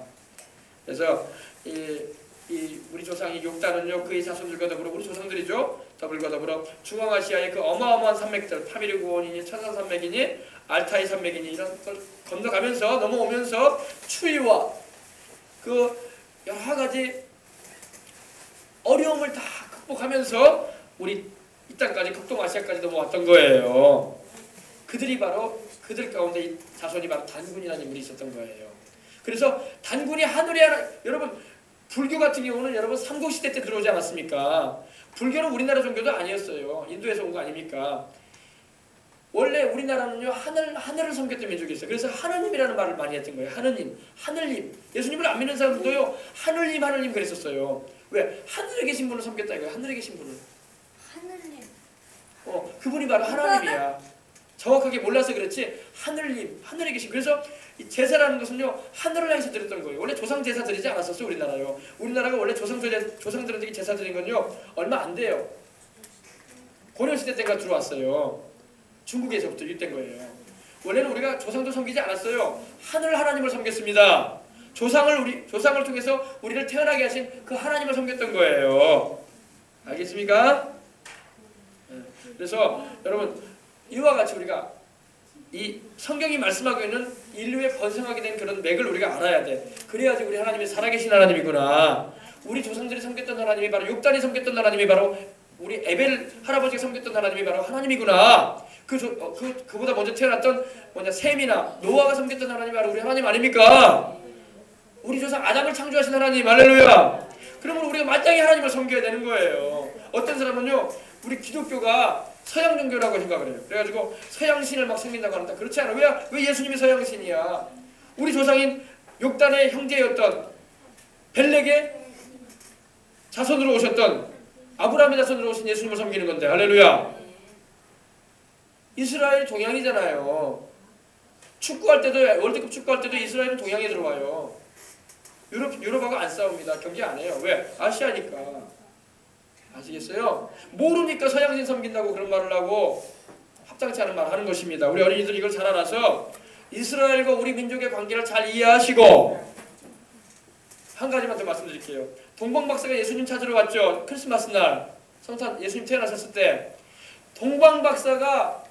그래서 우리 조상이 욕단은요 그의 자손들과 더불어 우리 조상들이죠. 더불어 중앙아시아의 그 어마어마한 산맥들 파미르고원이니 천산산맥이니 알타이 산맥이니 이런 걸 건너가면서 넘어오면서 추위와 그 여러 가지 어려움을 다 극복하면서 우리 이 땅까지 극동아시아까지 넘어왔던 거예요. 그들 가운데 이 자손이 바로 단군이라는 인물이 있었던 거예요. 그래서 단군이 하늘에 여러분 불교 같은 경우는 여러분 삼국시대 때 들어오지 않았습니까? 불교는 우리나라 종교도 아니었어요. 인도에서 온 거 아닙니까? 원래 우리나라는요 하늘을 섬겼던 민족이 있어요. 그래서 하느님이라는 말을 많이 했던 거예요. 하늘님. 예수님을 안 믿는 사람들도요 하늘님 그랬었어요. 왜? 하늘에 계신 분을 섬겼다 이거예요. 하늘에 계신 분을. 하늘님. 그분이 바로 하나님이야. 정확하게 몰라서 그렇지 하늘님, 하늘에 계신. 그래서 이 제사라는 것은요 하늘을 향해서 드렸던 거예요. 원래 조상 제사 드리지 않았었어요. 우리나라가 원래 조상들한테 제사 드린 건요 얼마 안 돼요. 고려시대 때가 들어왔어요. 중국에서부터 유입된 거예요. 원래는 우리가 조상도 섬기지 않았어요. 하늘 하나님을 섬겼습니다. 조상을 통해서 우리를 태어나게 하신 그 하나님을 섬겼던 거예요. 알겠습니까? 그래서 여러분 이와 같이 우리가 이 성경이 말씀하고 있는 인류에 번성하게 된 그런 맥을 우리가 알아야 돼. 그래야지 우리 하나님이 살아계신 하나님이구나. 우리 조상들이 섬겼던 하나님이 바로 욕단이 섬겼던 하나님이 바로 우리 에벨 할아버지가 섬겼던 하나님이 바로 하나님이구나. 그보다 먼저 태어났던 셈이나 노아가 섬겼던 하나님이 바로 우리 하나님 아닙니까? 우리 조상 아담을 창조하신 하나님. 할렐루야. 그러면 우리가 마땅히 하나님을 섬겨야 되는 거예요. 어떤 사람은요 우리 기독교가 서양 종교라고 생각을 해요. 그래가지고 서양신을 막 섬긴다고 합니다. 그렇지 않아. 왜 예수님이 서양신이야? 우리 조상인 욕단의 형제였던 벨렉의 자손으로 오셨던 아브라함의 자손으로 오신 예수님을 섬기는 건데. 할렐루야. 이스라엘 동양이잖아요. 축구할 때도 월드컵 축구할 때도 이스라엘은 동양에 들어와요. 유럽하고 안 싸웁니다. 경기 안 해요. 왜? 아시아니까. 아시겠어요? 모르니까 서양신 섬긴다고 그런 말을 하고 합당치 않은 말을 하는 것입니다. 우리 어린이들 이걸 잘 알아서 이스라엘과 우리 민족의 관계를 잘 이해하시고 한 가지만 더 말씀드릴게요. 동방박사가 예수님 찾으러 왔죠. 크리스마스 날 성탄 예수님 태어나셨을 때 동방박사가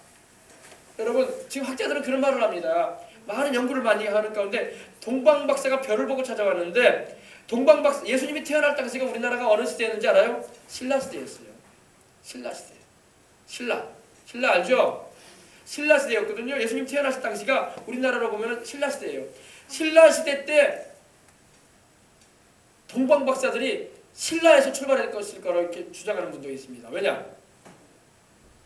여러분 지금 학자들은 그런 말을 합니다. 많은 연구를 많이 하는 가운데 동방박사가 별을 보고 찾아왔는데 동방박사 예수님이 태어날 당시가 우리나라가 어느 시대였는지 알아요? 신라 시대였어요. 신라 시대. 신라 알죠? 신라 시대였거든요. 예수님 태어나실 당시가 우리나라로 보면 신라 시대예요. 신라 시대 때 동방박사들이 신라에서 출발할 것일 거라고 이렇게 주장하는 분도 있습니다. 왜냐?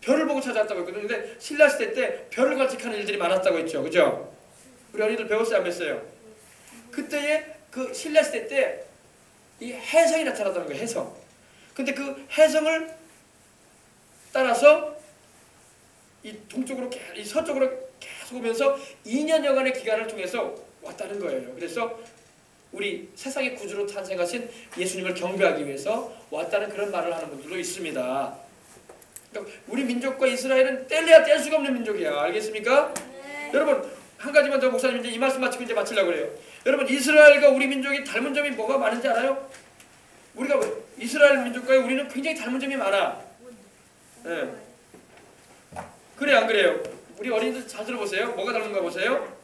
별을 보고 찾아왔다고 했거든요. 근데 신라 시대 때 별을 관측하는 일들이 많았다고 했죠. 그죠? 우리 어린이들 배웠어요? 안 배웠어요? 그때에 그 신라 시대 때 이 해성이 나타났다는 거예요. 해성. 근데 그 해성을 따라서 이 동쪽으로 이 서쪽으로 계속 오면서 2년여간의 기간을 통해서 왔다는 거예요. 그래서 우리 세상의 구주로 탄생하신 예수님을 경배하기 위해서 왔다는 그런 말을 하는 분들도 있습니다. 그러니까 우리 민족과 이스라엘은 뗄래야 뗄 수가 없는 민족이야. 알겠습니까? 네. 여러분 한 가지만 더 목사님 이제 이 말씀 마치고 이제 마치려고 그래요. 여러분 이스라엘과 우리 민족이 닮은 점이 뭐가 많은지 알아요? 우리가 이스라엘 민족과 우리는 굉장히 닮은 점이 많아. 네. 그래 안 그래요? 우리 어린이들 잘 들어보세요. 뭐가 닮은가 보세요.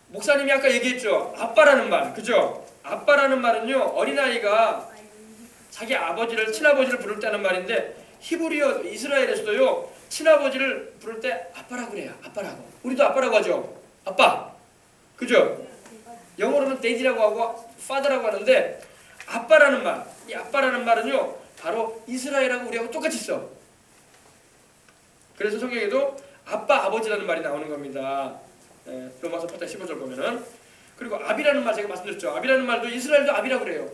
목사님이 아까 얘기했죠. 아빠라는 말. 그죠? 아빠라는 말은요. 어린아이가 자기 아버지를 친아버지를 부를 때 하는 말인데 히브리어 이스라엘에서도요. 친아버지를 부를 때 아빠라고 그래요. 아빠라고. 우리도 아빠라고 하죠. 아빠. 그죠? 영어로는 daddy라고 하고 father라고 하는데 아빠라는 말. 이 아빠라는 말은요. 바로 이스라엘하고 우리하고 똑같이 써. 그래서 성경에도 아빠 아버지라는 말이 나오는 겁니다. 로마서 8장 15절 보면은. 그리고 아비라는 말 제가 말씀드렸죠. 아비라는 말도 이스라엘도 아비라고 그래요.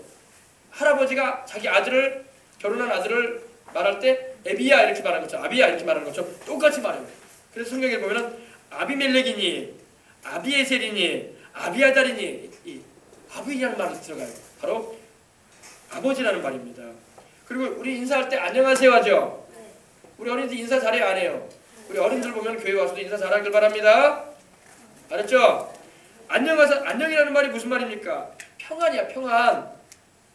할아버지가 자기 아들을 결혼한 아들을 말할 때 에비야 이렇게 말하는 거죠. 아비야 이렇게 말하는 거죠. 똑같이 말해요. 그래서 성경에 보면은 아비멜렉이니 아비에셀이니 아비아달이니 이 아비라는 말이 들어가요. 바로 아버지라는 말입니다. 그리고 우리 인사할 때 안녕하세요 하죠. 우리 어린이들 인사 잘해요 안 해요? 우리 어린이들 보면 교회 와서도 인사 잘하길 바랍니다. 알았죠? 안녕이라는 말이 무슨 말입니까? 평안이야 평안.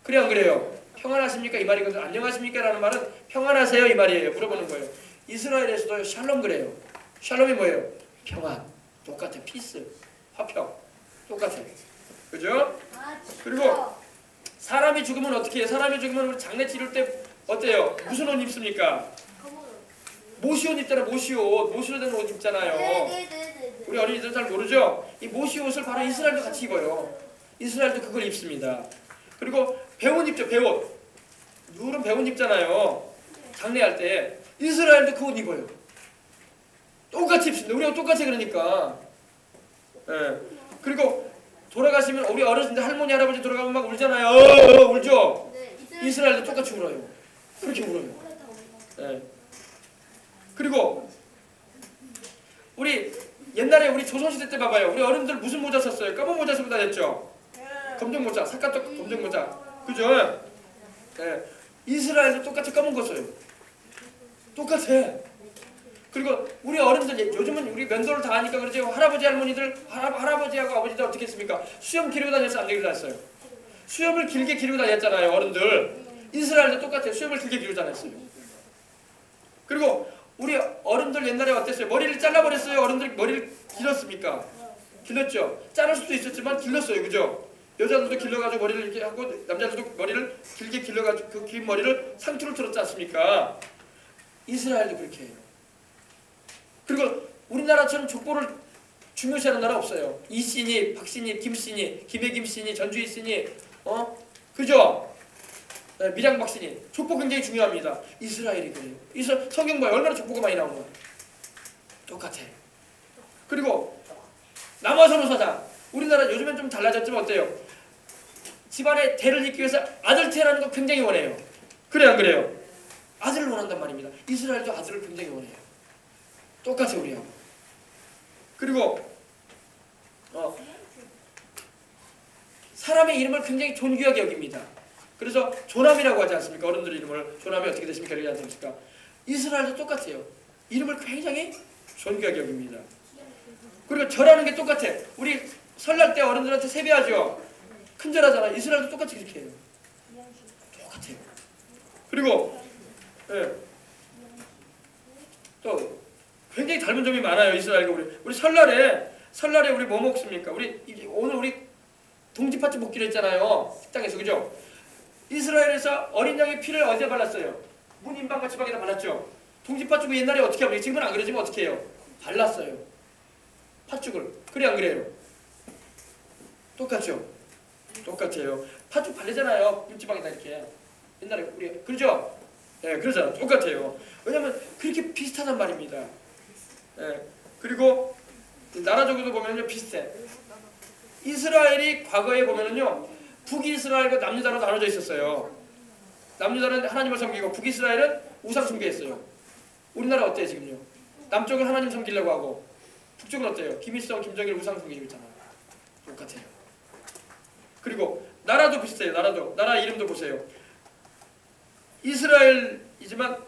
그래 안 그래요? 평안하십니까? 이 말이거든요. 안녕하십니까? 라는 말은 평안하세요 이 말이에요. 물어보는 거예요. 이스라엘에서도 샬롬 그래요. 샬롬이 뭐예요? 평안. 똑같아. 피스. 화평. 똑같아. 그죠? 그리고 사람이 죽으면 어떻게 해요? 사람이 죽으면 우리 장례 치를 때 어때요? 무슨 옷 입습니까? 모시옷 입잖아요. 모시로 된 옷 입잖아요. 우리 어린이들은 잘 모르죠? 이 모시옷을 바로 이스라엘도 같이 입어요. 이스라엘도 그걸 입습니다. 그리고 배옷 입죠. 배옷. 누런 배옷 입잖아요. 장례할 때. 이스라엘도 그 옷 입어요. 똑같이 입습니다. 우리가 똑같이 그러니까. 예. 그리고 돌아가시면 우리 어르신들 할머니 할아버지 돌아가면 막 울잖아요. 울죠? 이스라엘도 똑같이 울어요. 그렇게 울어요. 예. 그리고 우리 옛날에 우리 조선시대 때 봐봐요. 우리 어른들 무슨 모자 썼어요? 검은 모자 쓰고 다녔죠? 검정 모자, 사카토 검정 모자. 그죠? 예. 이스라엘도 똑같이 검은 거 써요. 똑같아. 그리고 우리 어른들 요즘은 우리 면도를 다 하니까 그러지 할아버지 할머니들 할아버지하고 아버지들 어떻게 했습니까? 수염 기르고 다녔어요? 안 기르고 다녔어요? 수염을 길게 기르고 다녔잖아요. 어른들. 이스라엘도 똑같아요. 수염을 길게 기르고 다녔어요. 그리고 우리 어른들 옛날에 어땠어요? 머리를 잘라버렸어요? 어른들이 머리를 길었습니까? 길렀죠. 자를 수도 있었지만 길렀어요. 그죠? 여자들도 길러가지고 머리를 이렇게 하고 남자들도 머리를 길게 길러가지고 그 긴 머리를 상투를 틀었지 않습니까? 이스라엘도 그렇게 해요. 그리고 우리나라처럼 족보를 중요시하는 나라 없어요. 이씨니, 박씨니, 김씨니, 김해김씨니, 전주이씨니, 그죠? 네, 밀양박씨니 족보 굉장히 중요합니다. 이스라엘이 그래요. 성경 봐요. 얼마나 족보가 많이 나온 거야. 똑같아. 그리고 남아선호사자. 우리나라 요즘엔 좀 달라졌지만 어때요? 집안에 대를 잇기 위해서 아들 태어나는 거 굉장히 원해요. 그래 안 그래요? 아들을 원한단 말입니다. 이스라엘도 아들을 굉장히 원해요. 똑같아 우리하고. 그리고 사람의 이름을 굉장히 존귀하게 여깁니다. 그래서 조남이라고 하지 않습니까? 어른들 이름을 조남이 어떻게 되십니까? 그러지 않습니까? 이스라엘도 똑같아요. 이름을 굉장히 존귀하게 여깁니다. 그리고 절하는 게 똑같아. 우리 설날 때 어른들한테 세배하죠. 큰절하잖아. 이스라엘도 똑같이 그렇게 해요. 똑같아요. 그리고 또 굉장히 닮은 점이 많아요. 이스라엘과 우리 설날에 우리 뭐 먹습니까? 오늘 우리 동지파티 먹기로 했잖아요. 식당에서 그죠? 이스라엘에서 어린 양의 피를 어디에 발랐어요? 문인방과 지방에다 발랐죠. 동지팥죽을 옛날에 어떻게 합니까? 지금은 안 그러지만 어떻게 해요? 발랐어요. 팥죽을. 그래 안 그래요? 똑같죠? 똑같아요. 팥죽 발리잖아요. 문지방에다 이렇게. 옛날에 우리 그러죠? 예, 그러잖아. 똑같아요. 왜냐면 그렇게 비슷하단 말입니다. 예. 그리고 나라적으로 보면요 비슷해. 이스라엘이 과거에 보면은요 북이스라엘과 남유다로 나눠져 있었어요. 남유다는 하나님을 섬기고 북이스라엘은 우상 숭배했어요. 우리나라 어때요 지금요? 남쪽은 하나님 섬기려고 하고 북쪽은 어때요? 김일성, 김정일 우상 섬기고 있잖아요. 똑같아요. 그리고 나라도 비슷해요. 나라 이름도 보세요. 이스라엘이지만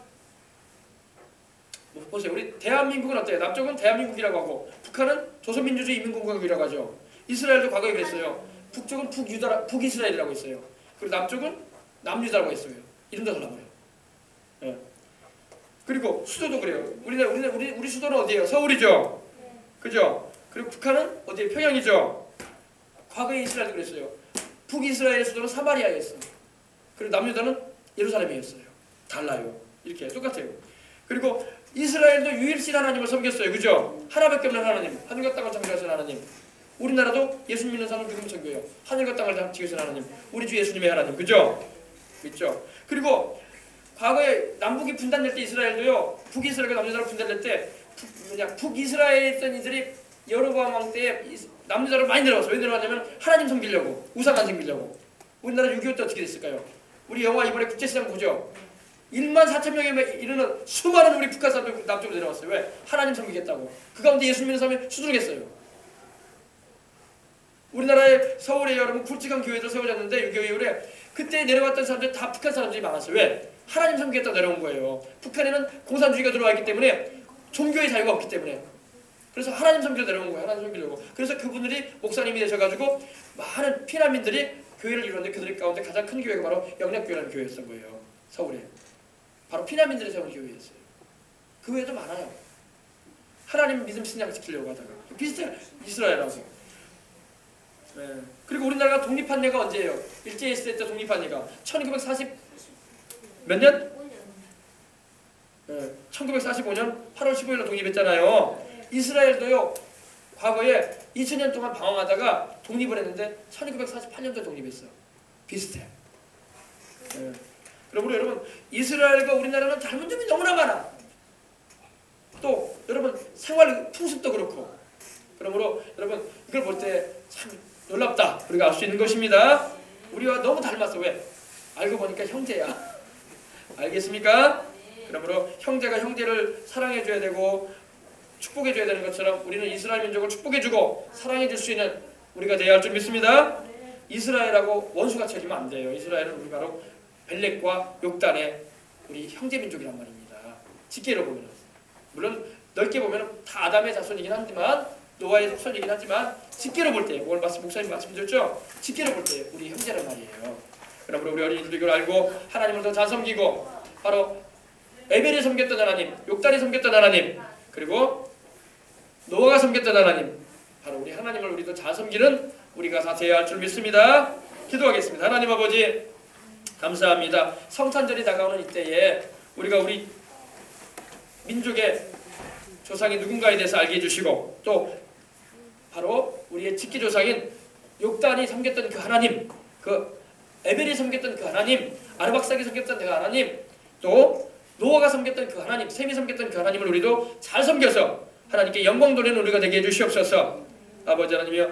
보세요. 우리 대한민국은 어때요? 남쪽은 대한민국이라고 하고 북한은 조선민주주의 인민공화국이라고 하죠. 이스라엘도 과거에 그랬어요. 북쪽은 북이스라엘이라고 했어요. 그리고 남쪽은 남유다라고 했어요. 이름도 달라버려요. 네. 그리고 수도도 그래요. 우리 수도는 어디예요? 서울이죠. 그죠? 그리고 북한은 어디예요? 평양이죠. 과거에 이스라엘도 그랬어요. 북이스라엘의 수도는 사마리아였어요. 그리고 남유다는 예루살렘이었어요. 달라요. 이렇게 똑같아요. 그리고 이스라엘도 유일신 하나님을 섬겼어요. 그죠? 하나밖에 없는 하나님. 하늘과 땅을 창조하신 하나님. 우리나라도 예수 믿는 사람은 누구를 섬겨요? 하늘과 땅을 지으신 하나님. 우리 주 예수님의 하나님. 그죠? 믿죠? 그리고 과거에 남북이 분단될 때 이스라엘도요. 북이스라엘과 남유다로 분단될 때 북이스라엘에 있던 이들이 여로보암 왕 때에 남유다로 많이 내려왔어요. 왜 내려왔냐면 하나님 섬기려고. 우상 안 섬기려고. 우리나라 6.25 때 어떻게 됐을까요? 우리 영화 이번에 국제시장 보죠? 14,000명에 이르는 수많은 우리 북한 사람들 남쪽으로 내려왔어요. 왜? 하나님 섬기겠다고. 그 가운데 예수 믿는 사람이 수두룩했어요. 우리나라의 서울에 여러분 굵직한 교회들 세워졌는데 6.25 이후에 그때 내려왔던 사람들 다 북한 사람들이 많았어요. 왜? 하나님 섬기겠다고 내려온 거예요. 북한에는 공산주의가 들어와 있기 때문에 종교의 자유가 없기 때문에. 그래서 하나님 섬기러 내려온 거예요. 하나님 섬기려고. 그래서 그분들이 목사님이 되셔가지고 많은 피난민들이 교회를 이루었는데 그들 가운데 가장 큰 교회가 바로 영락교회라는 교회였던 거예요. 서울에. 바로 피난민들이 세운 교회였어요. 그 외에도 많아요. 하나님 믿음 신앙을 지키려고 하다가. 비슷해요. 이스라엘하고. 네. 그리고 우리나라가 독립한 해가 언제예요? 일제시대 때 독립한 해가 1940 몇 년? 네. 1945년 8월 15일로 독립했잖아요. 이스라엘도요. 과거에 2000년 동안 방황하다가 독립을 했는데 1948년도에 독립했어요. 비슷해. 네. 그러므로 여러분 이스라엘과 우리나라는 닮은 점이 너무나 많아. 또 여러분 생활 풍습도 그렇고. 그러므로 여러분 이걸 볼 때 참 놀랍다. 우리가 알 수 있는 것입니다. 우리와 너무 닮았어. 왜? 알고 보니까 형제야. 알겠습니까? 그러므로 형제가 형제를 사랑해줘야 되고 축복해줘야 되는 것처럼 우리는 이스라엘 민족을 축복해주고 사랑해줄 수 있는 우리가 되어야 할 줄 믿습니다. 이스라엘하고 원수가 쳐지면 안 돼요. 이스라엘은 우리 바로 벨렉과 욕단의 우리 형제 민족이란 말입니다. 직계로 보면 물론 넓게 보면 다 아담의 자손이긴 하지만 노아의 자손이긴 하지만 직계로 볼 때 오늘 목사님 말씀 드렸죠? 직계로 볼 때 우리 형제란 말이에요. 그러므로 우리 어린이들도 이걸 알고 하나님을 더 잘 섬기고 바로 에벨이 섬겼던 하나님, 욕단이 섬겼던 하나님, 그리고 노아가 섬겼던 하나님, 바로 우리 하나님을 우리도 잘 섬기는 우리가 다 되어야 할 줄 믿습니다. 기도하겠습니다. 하나님 아버지 감사합니다. 성탄절이 다가오는 이때에 우리가 우리 민족의 조상이 누군가에 대해서 알게 해주시고 또 바로 우리의 직계조상인 욕단이 섬겼던 그 하나님, 그 에벨이 섬겼던 그 하나님, 아르박삭이 섬겼던 그 하나님, 또 노아가 섬겼던 그 하나님, 셈이 섬겼던 그 하나님을 우리도 잘 섬겨서 하나님께 영광 돌리는 우리가 되게 해주시옵소서. 아버지 하나님이여,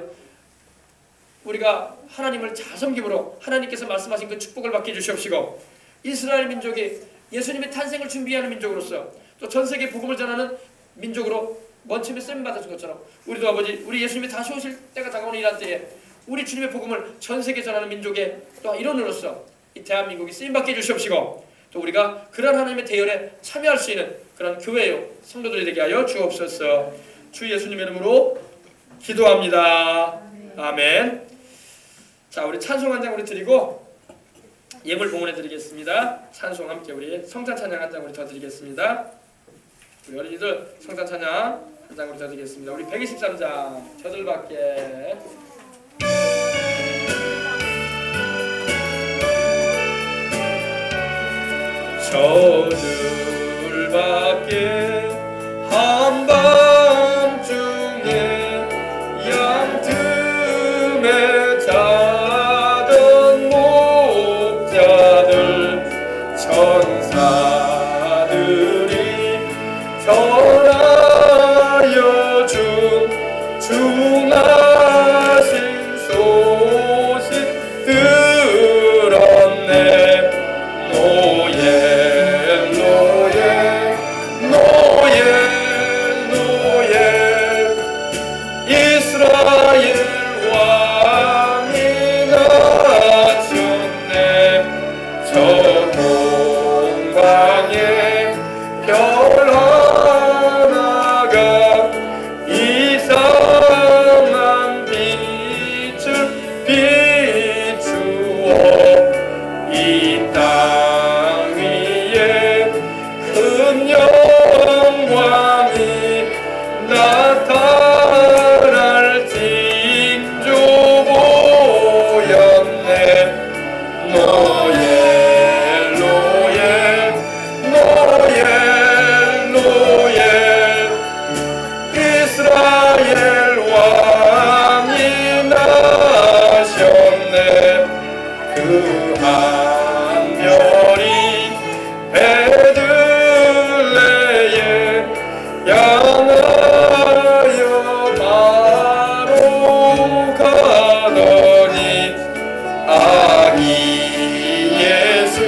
우리가 하나님을 잘 섬김으로 하나님께서 말씀하신 그 축복을 받게 해주시옵시고 이스라엘 민족이 예수님의 탄생을 준비하는 민족으로서 또 전 세계 복음을 전하는 민족으로 먼침에 쓰임 받아준 것처럼 우리도 아버지 우리 예수님이 다시 오실 때가 다가오는 이런 때에 우리 주님의 복음을 전 세계 전하는 민족의 또 일원으로서 이 대한민국이 쓰임 받게 해주시옵시고 또 우리가 그런 하나님의 대열에 참여할 수 있는 그런 교회요 성도들이 되게 하여 주옵소서. 주 예수님의 이름으로 기도합니다. 아멘. 자, 우리 찬송 한 장 우리 드리고 예물 봉헌해 드리겠습니다. 찬송 함께 우리 성탄 찬양 한 장 우리 더 드리겠습니다. 우리 어린이들 성탄 찬양 한 장 우리 더 드리겠습니다. 우리 123장 저들밖에 저들밖에 한밤중에 양틈에 자던 목자들 천사들이 전하여 준 중하신 소식 들었네. 노예 이스라엘 왕이 나셨네. 저 동방에 별 하나가 이상한 빛을 비추어 이 땅 위에 큰 영광이 나타날 징조 보였네. 노예 이스라엘 왕이 나셨네. 그 한별이 베들레헴 향하여 바로 가더니 아기 예수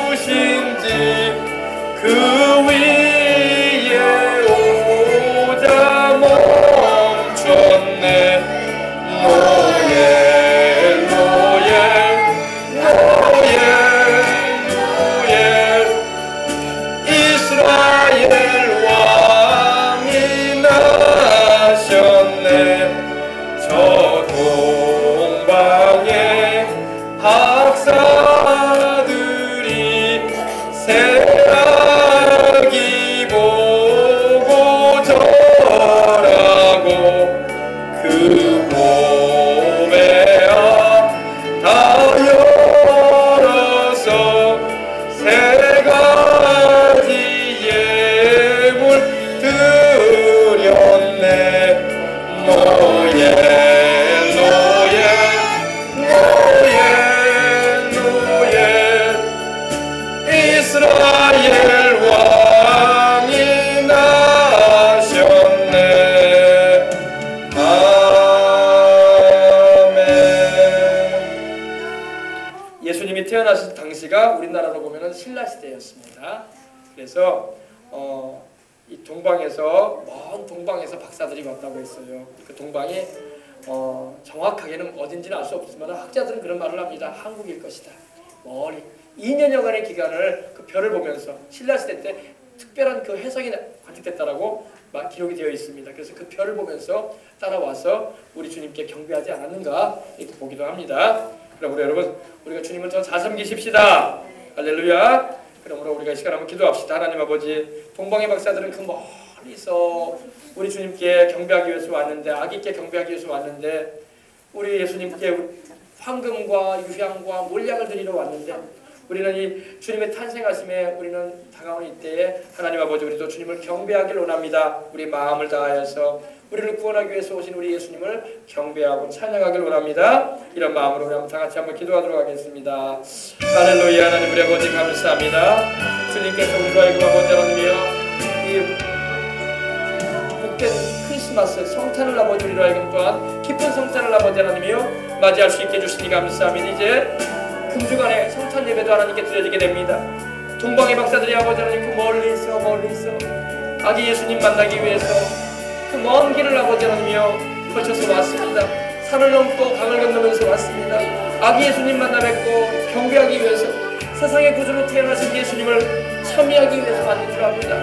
누구신지 그 위에 오자 멈췄네. 노예 이스라엘 왕이 나셨네. 저 동방에 박사들이 새아기 보고 절하고 그 몸에야 다 열어서 세 가지 예물 드렸네. 노예 이스라엘 왕이 나셨네. 아멘. 예수님이 태어나신 당시가 우리나라로 보면 신라 시대였습니다. 그래서 이 동방에서 먼 동방에서 박사들이 왔다고 했어요. 그 동방이 정확하게는 어딘지는 알 수 없지만 학자들은 그런 말을 합니다. 한국일 것이다. 멀리 2년여간의 기간을 그 별을 보면서 신라시대 때 특별한 그 해석이 관측됐다라고 기록이 되어 있습니다. 그래서 그 별을 보면서 따라와서 우리 주님께 경배하지 않았는가 이렇게 보기도 합니다. 그러므로 여러분 우리가 주님을 더 잘 섬기십시다. 할렐루야. 그러므로 우리가 이 시간 한번 기도합시다. 하나님 아버지, 동방의 박사들은 그 멀리서 우리 주님께 경배하기 위해서 왔는데, 아기께 경배하기 위해서 왔는데, 우리 예수님께 황금과 유향과 몰약을 드리러 왔는데, 우리는 이 주님의 탄생하심에 우리는 다가오는 이때에 하나님 아버지, 우리도 주님을 경배하길 원합니다. 우리 마음을 다하여서 우리를 구원하기 위해서 오신 우리 예수님을 경배하고 찬양하길 원합니다. 이런 마음으로 우리 다 같이 한번 기도하도록 하겠습니다. 할렐루야. 하나님 우리 아버지 감사합니다. 주님께서 우리로 하여금 아버지 하나님이여 이 복된 크리스마스 성탄을 아버지 우리로 하여금 또한 기쁜 성탄을 아버지 하나님이여 맞이할 수 있게 해주시니 감사합니다. 이제 금주간에 성탄 예배도 하나님께 드려지게 됩니다. 동방의 박사들이 아버지 하나님 그 멀리서 아기 예수님 만나기 위해서 그 먼 길을 아버지 하나님이여 거쳐서 왔습니다. 산을 넘고 강을 건너면서 왔습니다. 아기 예수님 만나 뵙고 경배하기 위해서 세상의 구주로 태어나신 예수님을 참여하기 위해서 왔는 줄 압니다.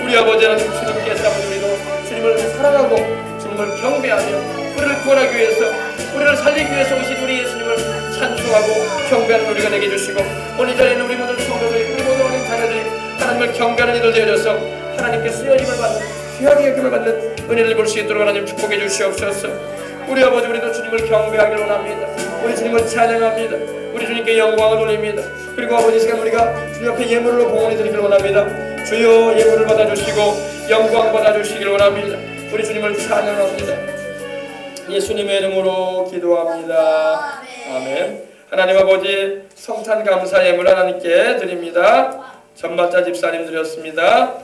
우리 아버지 하나님 주님께서 아버지 우리도 주님을 사랑하고 주님을 경배하며 우리를 구원하기 위해서 우리를 살리기 위해서 오신 우리 예수님을 찬송하고 경배하는 우리가 되게 해주시고 오늘 이 자리에는 우리 모든 성도들이 우리 모든 어린 자녀들이 하나님을 경배하는 이들 되어져서 하나님께 수여짐을 받는 귀하게 여김을 받는 은혜를 입을 수 있도록 하나님 축복해 주시옵소서. 우리 아버지 우리도 주님을 경배하기를 원합니다. 우리 주님을 찬양합니다. 우리 주님께 영광을 돌립니다. 그리고 아버지 시간 우리가 주님 앞에 예물로 봉헌해 드리기를 원합니다. 주여 예물을 받아주시고 영광 받아주시기를 원합니다. 우리 주님을 찬양합니다. 예수님의 이름으로 기도합니다. 아멘. 하나님 아버지 성탄 감사 예물 하나님께 드립니다. 전마자 집사님 드렸습니다.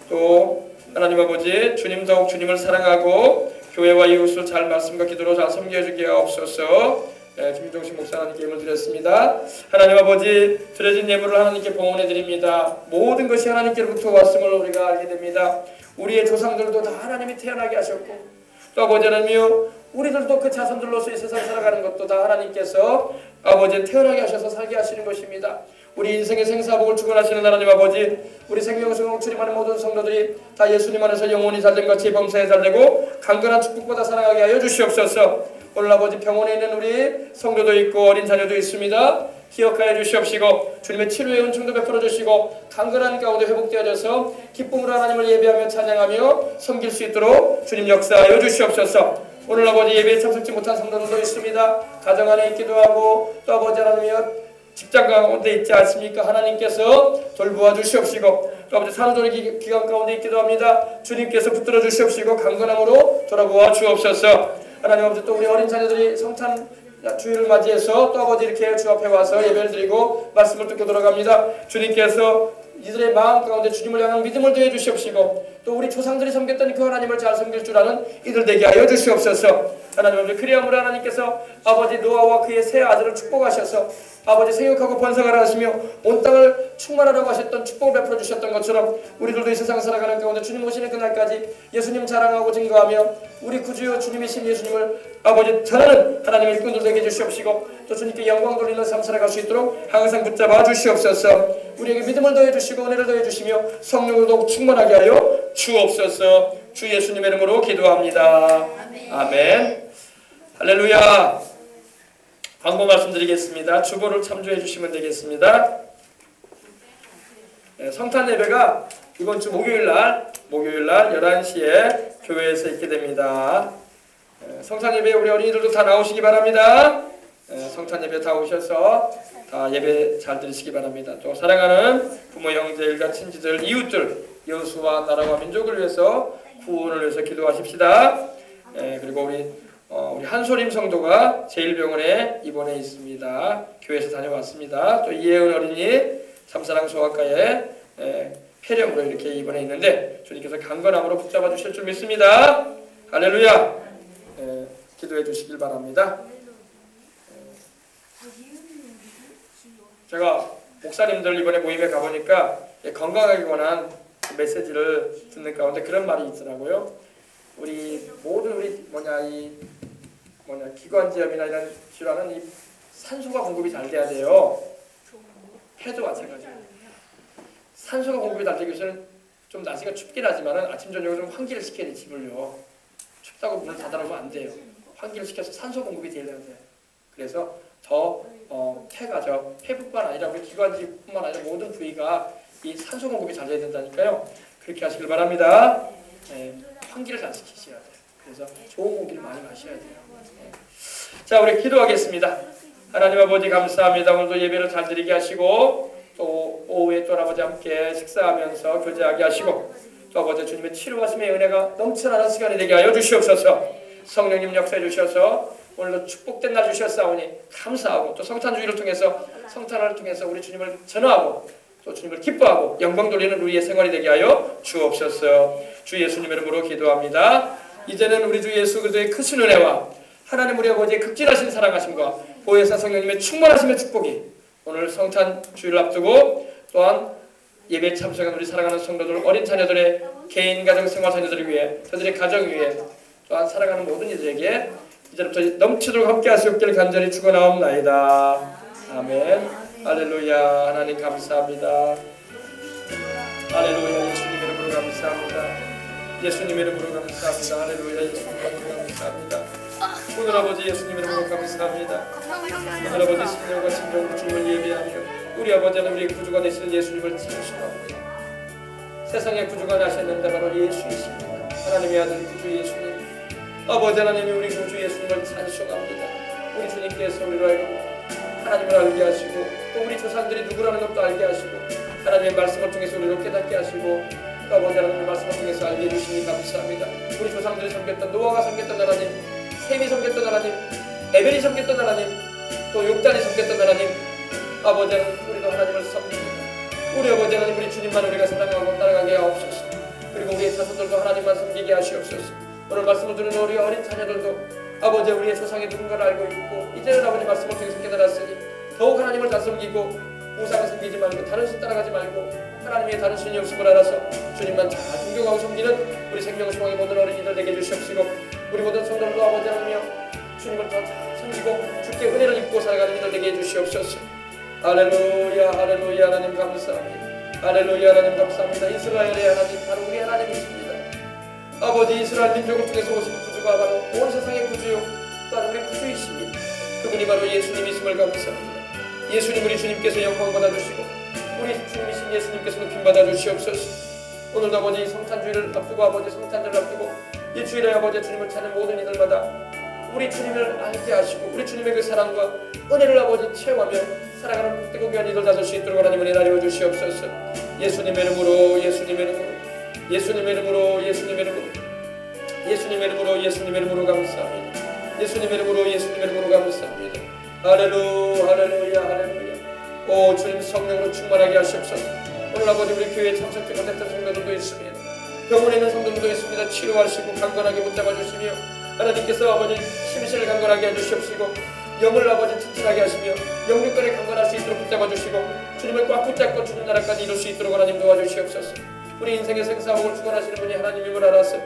또 하나님 아버지 주님 더욱 주님을 사랑하고 교회와 이웃을 잘 말씀과 기도로 잘 섬겨주게 하옵소서. 김종식 목사 하나님께 예물 드렸습니다. 하나님 아버지 드려진 예물을 하나님께 봉헌해 드립니다. 모든 것이 하나님께로부터 왔음을 우리가 알게 됩니다. 우리의 조상들도 다 하나님이 태어나게 하셨고 또 아버지 하나님이여 우리들도 그 자손들로서 이 세상 살아가는 것도 다 하나님께서 아버지 태어나게 하셔서 살게 하시는 것입니다. 우리 인생의 생사복을 주관하시는 하나님 아버지 우리 생명성을 출입하는 모든 성도들이 다 예수님 안에서 영원히 잘된 같이 범사에 잘되고 강건한 축복보다 사랑하게 하여 주시옵소서. 오늘 아버지 병원에 있는 우리 성도도 있고 어린 자녀도 있습니다. 기억하여 주시옵시고 주님의 치료의 은총도 베풀어 주시고 강건한 가운데 회복되어져서 기쁨으로 하나님을 예배하며 찬양하며 섬길 수 있도록 주님 역사하여 주시옵소서. 오늘 아버지 예배에 참석지 못한 성도들도 있습니다. 가정 안에 있기도 하고 또 아버지 하나님이여 직장 가운데 있지 않습니까? 하나님께서 돌보아 주시옵시고 또 아버지 산후조리 기간 가운데 있기도 합니다. 주님께서 붙들어 주시옵시고 강건함으로 돌아보아 주옵소서. 하나님 아버지 또 우리 어린 자녀들이 성탄 주일을 맞이해서 또 아버지 이렇게 주 앞에 와서 예배를 드리고 말씀을 듣고 돌아갑니다. 주님께서 이들의 마음 가운데 주님을 향한 믿음을 더해 주시옵시고 또 우리 조상들이 섬겼던 그 하나님을 잘 섬길 줄 아는 이들 되게 하여 주시옵소서. 하나님 아버지 그리함으로 하나님께서 아버지 노아와 그의 세 아들을 축복하셔서 아버지 생육하고 번성하라 하시며 온 땅을 충만하라고 하셨던 축복을 베풀어 주셨던 것처럼 우리들도 이 세상 살아가는 가운데 주님 오시는 그날까지 예수님 자랑하고 증거하며 우리 구주 주님이신 예수님을 아버지 전하는 하나님의 일꾼들 되게 해주시옵시고 또 주님께 영광 돌리는 삶 살아갈 수 있도록 항상 붙잡아 주시옵소서. 우리에게 믿음을 더해 주시고 은혜를 더해 주시며 성령으로 더욱 충만하게 하여 주옵소서. 주 예수님의 이름으로 기도합니다. 아멘. 할렐루야. 광고 말씀드리겠습니다. 주보를 참조해 주시면 되겠습니다. 성탄 예배가 이번 주 목요일 날 11시에 교회에서 있게 됩니다. 성탄 예배에 우리 어린이들도 다 나오시기 바랍니다. 성탄 예배 다 오셔서 다 예배 잘 드리시기 바랍니다. 또 사랑하는 부모, 형제, 일가, 친지들, 이웃들, 여수와 나라와 민족을 위해서 구원을 위해서 기도하십시다. 그리고 우리 한소림 성도가 제1병원에 입원해 있습니다. 교회에서 다녀왔습니다. 또 이혜은 어린이 참사랑 소아과에 폐렴으로 이렇게 입원해 있는데 주님께서 강건함으로 붙잡아 주실 줄 믿습니다. 할렐루야. 기도해 주시길 바랍니다. 제가 목사님들 이번에 모임에 가보니까 건강하기 원한 메시지를 듣는 가운데 그런 말이 있더라고요. 우리 모든 기관지염이나 이런 질환은 이 산소가 공급이 잘 돼야 돼요. 해도 마찬가지예요. 산소가 공급이 잘 되기 위해서는 좀 날씨가 춥긴 하지만 아침 저녁으로 좀 환기를 시켜야 돼. 집을요. 춥다고 문을 닫아놓으면 안 돼요. 환기를 시켜서 산소 공급이 돼야 돼요. 그래서 더 폐부뿐만 아니라 우리 기관지뿐만 아니라 모든 부위가 이 산소 공급이 잘 돼야 된다니까요. 그렇게 하시길 바랍니다. 네, 환기를 잘 시키셔야 돼요. 그래서 좋은 공기를 많이 마셔야 돼요. 네. 자, 우리 기도하겠습니다. 하나님 아버지 감사합니다. 오늘도 예배를 잘 드리게 하시고 또 오후에 또 아버지 함께 식사하면서 교제하게 하시고 또 아버지 주님의 치료하심의 은혜가 넘쳐나는 시간이 되게 하여 주시옵소서. 성령님 역사해 주셔서 오늘도 축복된 날 주셨사오니 감사하고 또 성탄주의를 통해서 성탄을 통해서 우리 주님을 전하고 또 주님을 기뻐하고 영광 돌리는 우리의 생활이 되게 하여 주옵소서. 주 예수님의 이름으로 기도합니다. 이제는 우리 주 예수 그리스도의 크신 은혜와 하나님 우리 아버지의 극진하신 사랑하심과 보혜사 성령님의 충만하심의 축복이 오늘 성탄 주일을 앞두고 또한 예배에 참석한 우리 사랑하는 성도들 어린 자녀들의 개인 가정 생활 자녀들을 위해 저들의 가정 위해 또한 사랑하는 모든 이들에게 이제부터 넘치도록 함께 하시옵기를 간절히 축원하옵나이다. 아멘. 할렐루야. 하나님 감사합니다. 할렐루야. 예수님 이름으로 감사합니다. 예수님 이름으로 감사합니다. 할렐루야. 예수님 이름으로 감사합니다. 오늘 아버지 예수님 이름으로 감사합니다. 오늘 아버지 신령과 진정으로 주님을 예배하며 우리 아버지는 우리의 구주가 되시는 예수님을 찬송합니다. 세상의 구주가 나셨는데 바로 예수이십니다. 하나님의 아들 구주 예수님, 아버지 하나님이 우리 구주 예수님을 찬송합니다. 우리 주님께서 우리로 하여금 하나님을 알게 하시고 또 우리 조상들이 누구라는 것도 알게 하시고 하나님의 말씀을 통해서 우리를 깨닫게 하시고 또 아버지 하나님의 말씀을 통해서 알게 해주시니 감사합니다. 우리 조상들이 섬겼던 노아가 섬겼던 하나님, 셈이 섬겼던 하나님, 에벨이 섬겼던 하나님, 또 욕단이 섬겼던 하나님, 아버지 하나님 우리도 하나님을 섬깁니다. 우리 아버지 하나님 우리 주님만 우리가 사랑하고 따라가게 하옵소서. 그리고 우리의 자손들도 하나님만 섬기게 하시옵소서. 오늘 말씀을 듣는 우리 어린 자녀들도 아버지 우리의 조상이 누군가를 알고 있고 이제는 아버지 말씀을 통해서 깨달았으니 더욱 하나님을 다 섬기고 우상을 섬기지 말고 다른 신 따라가지 말고 하나님의 다른 신이 없음을 알아서 주님만 잘 존경하고 섬기는 우리 생명수망의 모든 어린이들 되게 해주시옵시고 우리 모든 성도들도 아버지 하나님이여 주님을 더 잘 섬기고 주께 은혜를 입고 살아가는 이들 되게 해주시옵소서. 할렐루야. 할렐루야. 하나님 감사합니다. 할렐루야. 하나님 감사합니다. 이스라엘의 하나님 바로 우리 하나님이십니다. 아버지 이스라엘 민족을 통해서 오신 구주가 바로 온 세상의 구주요 바로 우리 구주이십니다. 그분이 바로 예수님이심을 감사합니다. 예수님 우리 주님께서 영광 받아주시고 우리 주님이신 예수님께서 높임 받아주시옵소서. 오늘도 아버지 성탄주의를 앞두고 아버지 성탄절을 앞두고 이 주일에 아버지 주님을 찾는 모든 이들마다 우리 주님을 알게 하시고 우리 주님의 그 사랑과 은혜를 아버지 체험하며 살아가는 복되고 귀한 이들 다될 수 있도록 하나님을 인하여 주시옵소서. 예수님의 이름으로 예수님의 이름으로 예수님의 이름으로 예수님의 이름으로 예수님의 이름으로 예수님의 이름으로 감사합니다. 예수님의 이름으로 예수님의 이름으로 감사합니다. 할렐루야. 할렐루야. 할렐루야. 오 주님 성령으로 충만하게 하시옵소서. 오늘 아버지 우리 교회에 참석해 못했던 성도들도 있습니다. 병원에 있는 성도들도 있습니다. 치료하시고 강건하게 붙잡아 주시며 하나님께서 아버지 심신을 강건하게 해주시옵시고 영을 아버지 튼튼하게 하시며 영육간에 강건할 수 있도록 붙잡아 주시고 주님을 꽉 붙잡고 주님 나라까지 이룰 수 있도록 하나님 도와주시옵소서. 우리 인생의 생사복을 축원하시는 분이 하나님임을 알아서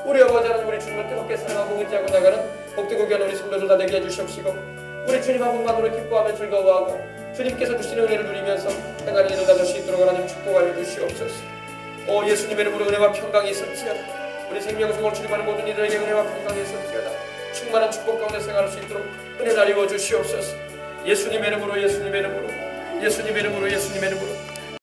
우리 아버지 하나님 우리 주님을 뜨겁게 사랑하고 의지하고 나가는 복되고 귀한 우리 성도들 다 되게 해주시옵시고 우리 주님 한 분만으로 기뻐하며 즐거워하고 주님께서 주시는 은혜를 누리면서 행하는 일을 다될 수 있도록 하나님 축복하여 주시옵소서. 오 예수님의 이름으로 은혜와 평강이 있을지어다. 우리 생명수목을 출입하는 모든 이들에게 은혜와 평강이 있을지어다. 충만한 축복 가운데 생활할 수 있도록 은혜를 알려 주시옵소서. 예수님의 이름으로 예수님의 이름으로 예수님의 이름으로 예수님의 이름으로